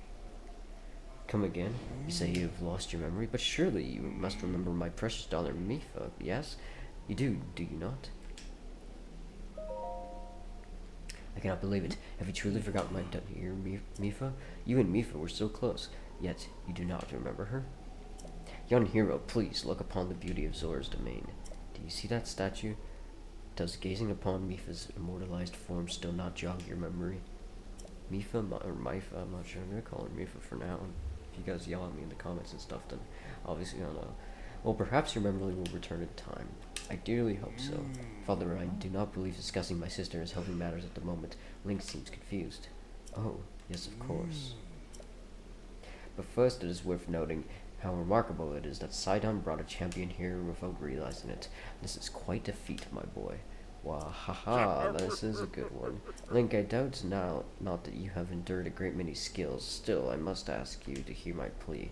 Come again? You say you have lost your memory, but surely you must remember my precious daughter Mipha, yes? You do you not? I cannot believe it. Have you truly forgotten my dear Mipha? You and Mipha were so close, yet you do not remember her? Young hero, please look upon the beauty of Zora's domain. Do you see that statue? Does gazing upon Mipha's immortalized form still not jog your memory? Mipha, or Mipha, I'm not sure. I'm gonna call her Mipha for now. And if you guys yell at me in the comments and stuff, then obviously I don't know. Well, perhaps your memory will return in time. I dearly hope so. Father, I do not believe discussing my sister is helping matters at the moment. Link seems confused. Oh, yes, of course. But first, it is worth noting how remarkable it is that Sidon brought a champion here without realizing it. This is quite a feat, my boy. Wow, haha, this is a good one. Link, I doubt now not that you have endured a great many skills. Still, I must ask you to hear my plea.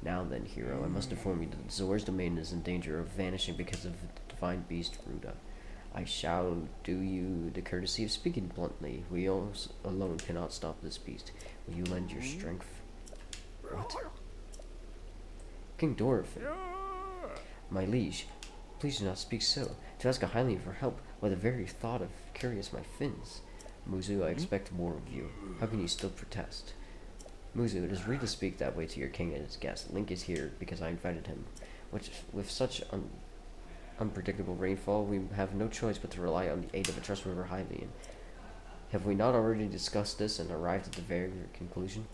Now then, hero, I must inform you that Zora's domain is in danger of vanishing because of the divine beast Ruda. I shall do you the courtesy of speaking bluntly. We alone cannot stop this beast. Will you lend your strength? What? King Dorothy. My liege, please do not speak so. To ask a Hylian for help, by the very thought of curious my fins. Muzu, I expect more of you. How can you still protest? Muzu, it is rude to speak that way to your king and his guest. Link is here because I invited him. Which, with such unpredictable rainfall, we have no choice but to rely on the aid of a trustworthy Hylian. Have we not already discussed this and arrived at the very conclusion?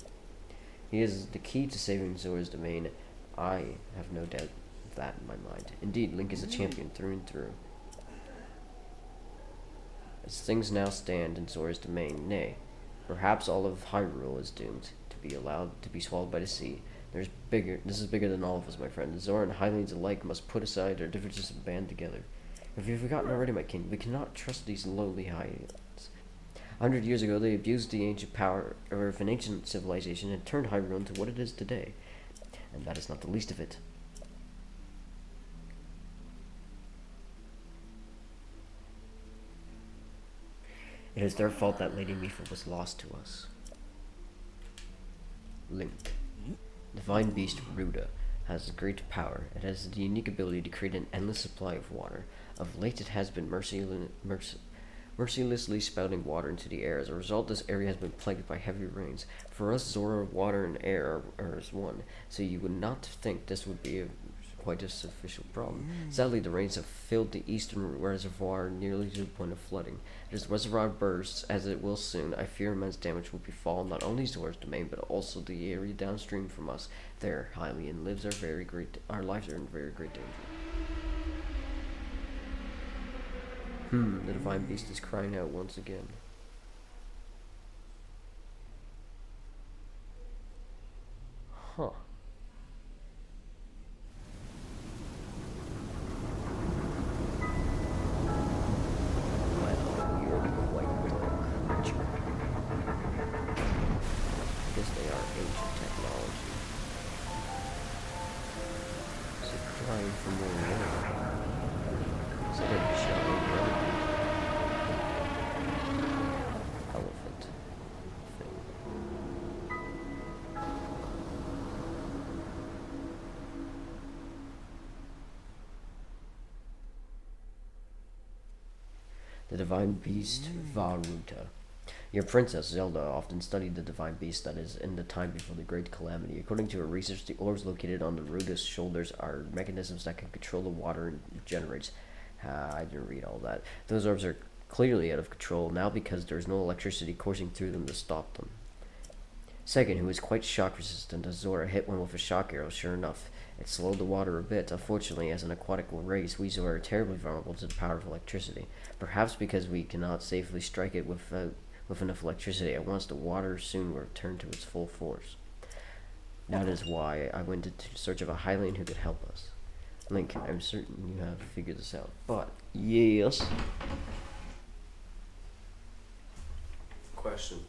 He is the key to saving Zora's domain. I have no doubt of that in my mind. Indeed, Link is a champion through and through. As things now stand in Zora's domain, nay, perhaps all of Hyrule is doomed to be allowed to be swallowed by the sea. This is bigger than all of us, my friend. Zora and Hylians alike must put aside their differences and band together. Have you forgotten already, my king? We cannot trust these lowly Hylians. 100 years ago, they abused the ancient power of an ancient civilization and turned Hyrule into what it is today. And that is not the least of it. It is their fault that Lady Mipha was lost to us. Link. Divine beast Ruda has great power. It has the unique ability to create an endless supply of water. Of late it has been mercilessly spouting water into the air. As a result, this area has been plagued by heavy rains. For us, Zora, water and air are as one, so you would not think this would be quite a sufficient problem. Sadly, the rains have filled the eastern reservoir nearly to the point of flooding. As the reservoir bursts, as it will soon, I fear immense damage will befall not only Zora's domain, but also the area downstream from us. There, Hylian lives our lives are in very great danger. The divine beast is crying out once again. Huh. Well, you're quite the creature. I guess they are ancient technology. Is it crying for more water? Is it a giant elephant thing? The divine beast Varuta. Your princess Zelda often studied the divine beast that is in the time before the Great Calamity. According to her research, the orbs located on the Ruda's shoulders are mechanisms that can control the water it generates. I didn't read all that. Those orbs are clearly out of control now because there is no electricity coursing through them to stop them. Second, who is quite shock resistant, as Zora hit one with a shock arrow. Sure enough, it slowed the water a bit. Unfortunately, as an aquatic race, we Zora are terribly vulnerable to the power of electricity. Perhaps because we cannot safely strike it with enough electricity at once, the water soon will return to its full force. That is why I went in search of a Hylian who could help us. Link, I'm certain you have figured this out. But, yes. Question.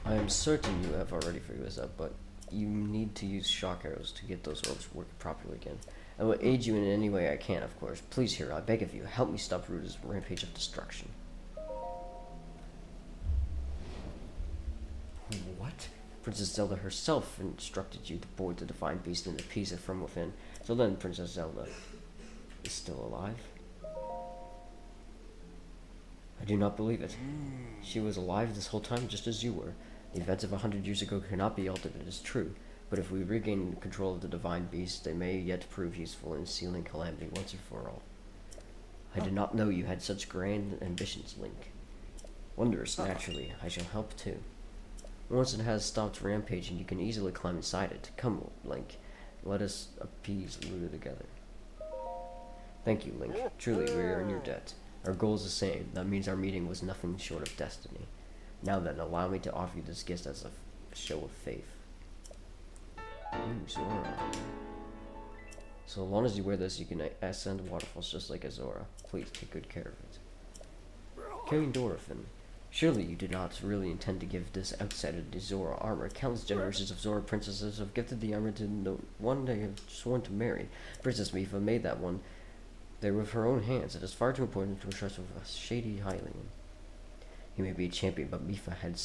I am certain you have already figured this out, but you need to use shock arrows to get those orbs working properly again. I will aid you in any way I can, of course. Please, Hero, I beg of you, help me stop Ruda's rampage of destruction. What? Princess Zelda herself instructed you to board the divine beast and appease it from within. So then, Princess Zelda is still alive? I do not believe it. She was alive this whole time, just as you were. The events of 100 years ago cannot be altered, it is true. But if we regain control of the divine beast, they may yet prove useful in sealing calamity once and for all. I did not know you had such grand ambitions, Link. Wondrous, naturally. I shall help too. Once it has stopped rampaging, you can easily climb inside it. Come, Link. Let us appease Ruda together. Thank you, Link. Truly, we are in your debt. Our goal is the same. That means our meeting was nothing short of destiny. Now then, allow me to offer you this gift as a show of faith. Ooh, Zora. So long as you wear this, you can ascend waterfalls just like a Zora. Please take good care of it. King Dorothin. Surely you did not really intend to give this outsider the Zora armor. Countless generations of Zora princesses have gifted the armor to the one they have sworn to marry. Princess Mipha made that one there with her own hands. It is far too important to entrust with a shady Hylian. He may be a champion, but Mipha had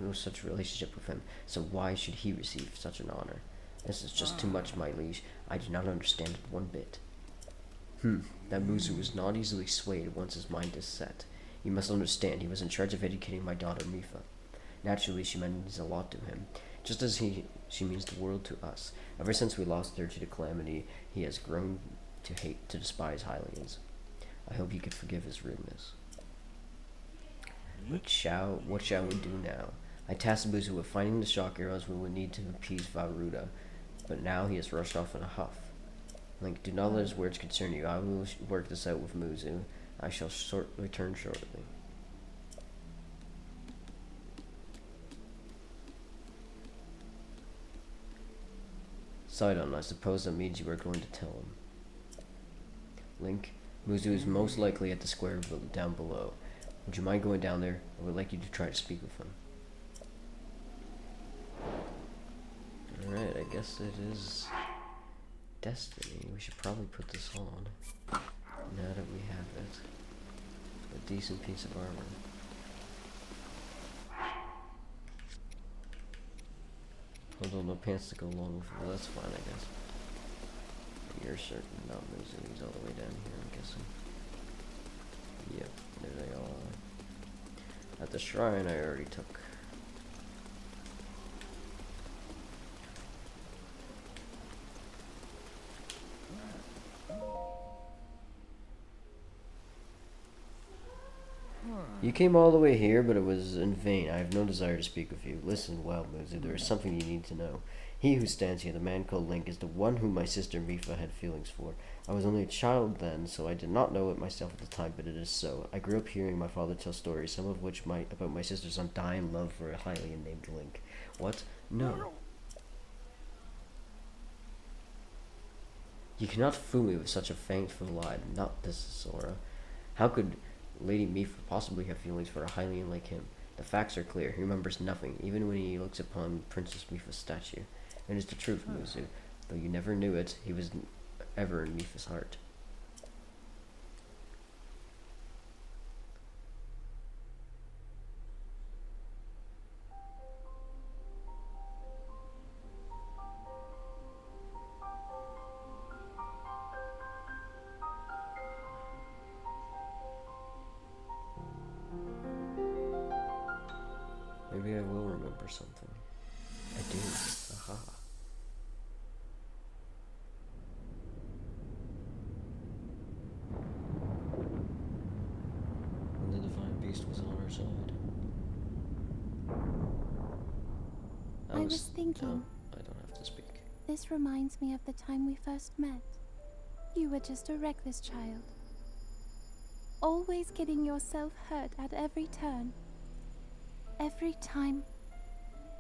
no such relationship with him, so why should he receive such an honor? This is just too much, my liege. I do not understand it one bit. That Muzu is not easily swayed once his mind is set. You must understand, he was in charge of educating my daughter Mipha. Naturally, she means a lot to him, just as she means the world to us. Ever since we lost her to the calamity, he has grown to despise Hylians. I hope you could forgive his rudeness. What shall we do now? I tasked Muzu with finding the shock arrows we would need to appease Varuda, but now he has rushed off in a huff. Link, do not let his words concern you. I will work this out with Muzu. I shall return shortly. Sidon, I suppose that means you are going to tell him. Link, Muzu is most likely at the square down below. Would you mind going down there? I would like you to try to speak with him. Alright, I guess it is destiny. We should probably put this on. Now that we have it. A decent piece of armor. Although no pants to go along with it, well, that's fine, I guess. You're certain not losing these all the way down here, I'm guessing. Yep, there they all are. At the shrine I already took. You came all the way here, but it was in vain. I have no desire to speak with you. Listen well, Muzu, there is something you need to know. He who stands here, the man called Link, is the one whom my sister Mifa had feelings for. I was only a child then, so I did not know it myself at the time, but it is so. I grew up hearing my father tell stories, some of which about my sister's undying love for a Hylian named Link. What? No. You cannot fool me with such a fanciful lie. Not this, Zora. How could Lady Mifa possibly have feelings for a Hylian like him? The facts are clear. He remembers nothing, even when he looks upon Princess Mifa's statue. It is the truth, Muzu. Though you never knew it, he was ever in Mifa's heart. Maybe I will remember something. I do. Aha. And the divine beast was on our side. I was thinking. No, I don't have to speak. This reminds me of the time we first met. You were just a reckless child. Always getting yourself hurt at every turn. Every time,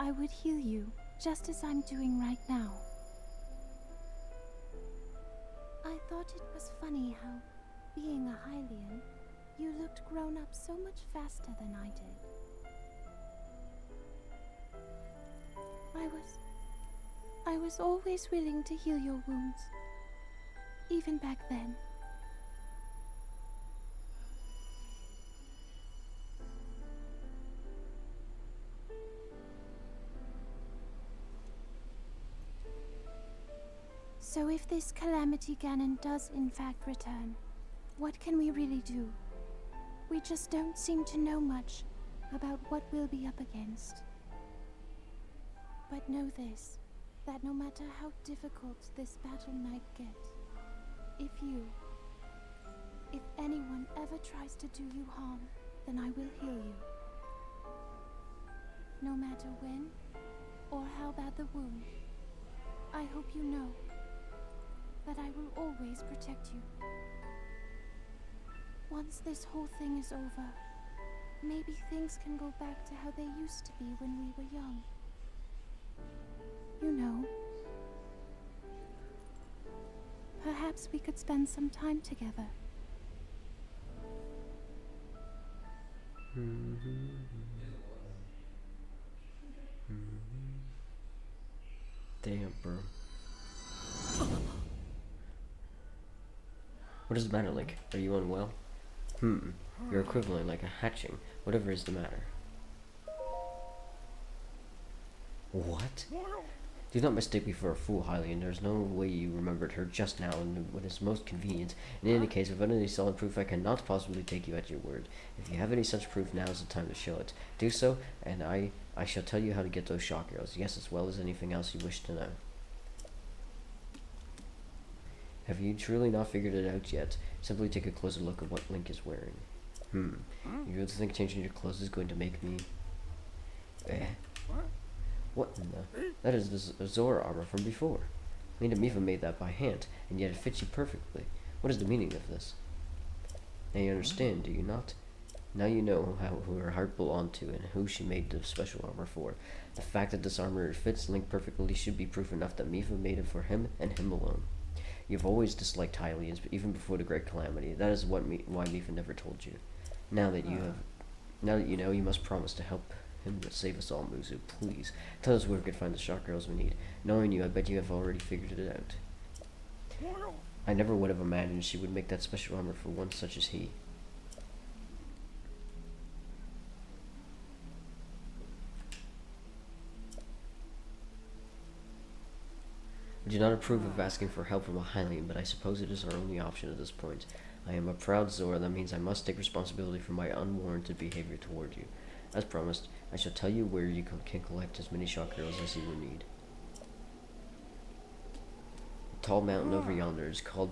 I would heal you, just as I'm doing right now. I thought it was funny how, being a Hylian, you looked grown up so much faster than I did. I was always willing to heal your wounds, even back then. So if this Calamity Ganon does in fact return, what can we really do? We just don't seem to know much about what we'll be up against. But know this, that no matter how difficult this battle might get, if anyone ever tries to do you harm, then I will heal you. No matter when or how bad the wound, I hope you know that I will always protect you. Once this whole thing is over, maybe things can go back to how they used to be when we were young. You know, perhaps we could spend some time together. Damn, bro. What does the matter, Link? Are you unwell? You're equivalent like a hatching. Whatever is the matter. What? Do not mistake me for a fool, Hylian. There's no way you remembered her just now and when it's most convenient. In any case, without any solid proof, I cannot possibly take you at your word. If you have any such proof, now is the time to show it. Do so, and I shall tell you how to get those shock arrows. Yes, as well as anything else you wish to know. Have you truly not figured it out yet? Simply take a closer look at what Link is wearing. You really think changing your clothes is going to make me... What in the... That is the Zora armor from before. Lady Mifa made that by hand, and yet it fits you perfectly. What is the meaning of this? Now you understand, do you not? Now you know who her heart belonged to and who she made the special armor for. The fact that this armor fits Link perfectly should be proof enough that Mifa made it for him and him alone. You've always disliked Hylians, but even before the Great Calamity. That is why Mifa never told you. Now that you know, you must promise to help him to save us all, Muzu. Please, tell us where we can find the shock arrows we need. Knowing you, I bet you have already figured it out. I never would have imagined she would make that special armor for one such as he. I do not approve of asking for help from a Hylian, but I suppose it is our only option at this point. I am a proud Zora, that means I must take responsibility for my unwarranted behavior toward you. As promised, I shall tell you where you can collect as many shock arrows as you will need. The tall mountain over yonder is called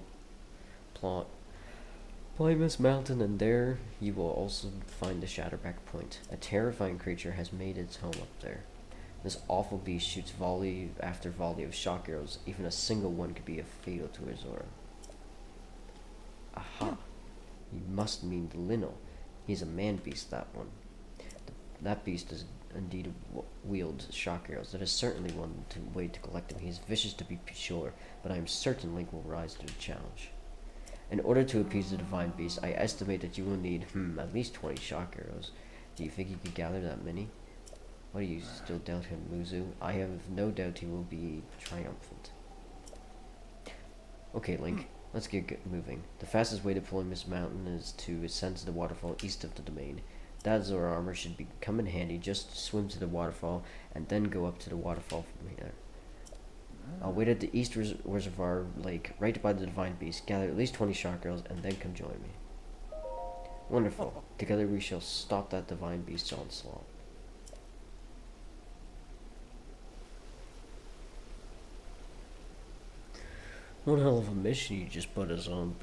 Climb this mountain, and there you will also find the Shatterback Point. A terrifying creature has made its home up there. This awful beast shoots volley after volley of shock arrows. Even a single one could be fatal to a Zora. Aha! You must mean the Linnell. He's a man-beast, that one. That beast does indeed wield shock arrows. That is certainly one way to collect him. He is vicious to be sure, but I am certain Link will rise to the challenge. In order to appease the divine beast, I estimate that you will need, at least 20 shock arrows. Do you think you could gather that many? What, do you still doubt him, Muzu? I have no doubt he will be triumphant. Okay, Link, let's get moving. The fastest way to climb this mountain is to ascend to the waterfall east of the domain. That Zora armor should come in handy. Just swim to the waterfall, and then go up to the waterfall from here. I'll wait at the East Reservoir Lake, right by the Divine Beast. Gather at least 20 shock arrows, and then come join me. Wonderful. Together we shall stop that Divine Beast's onslaught. One hell of a mission you just put us on,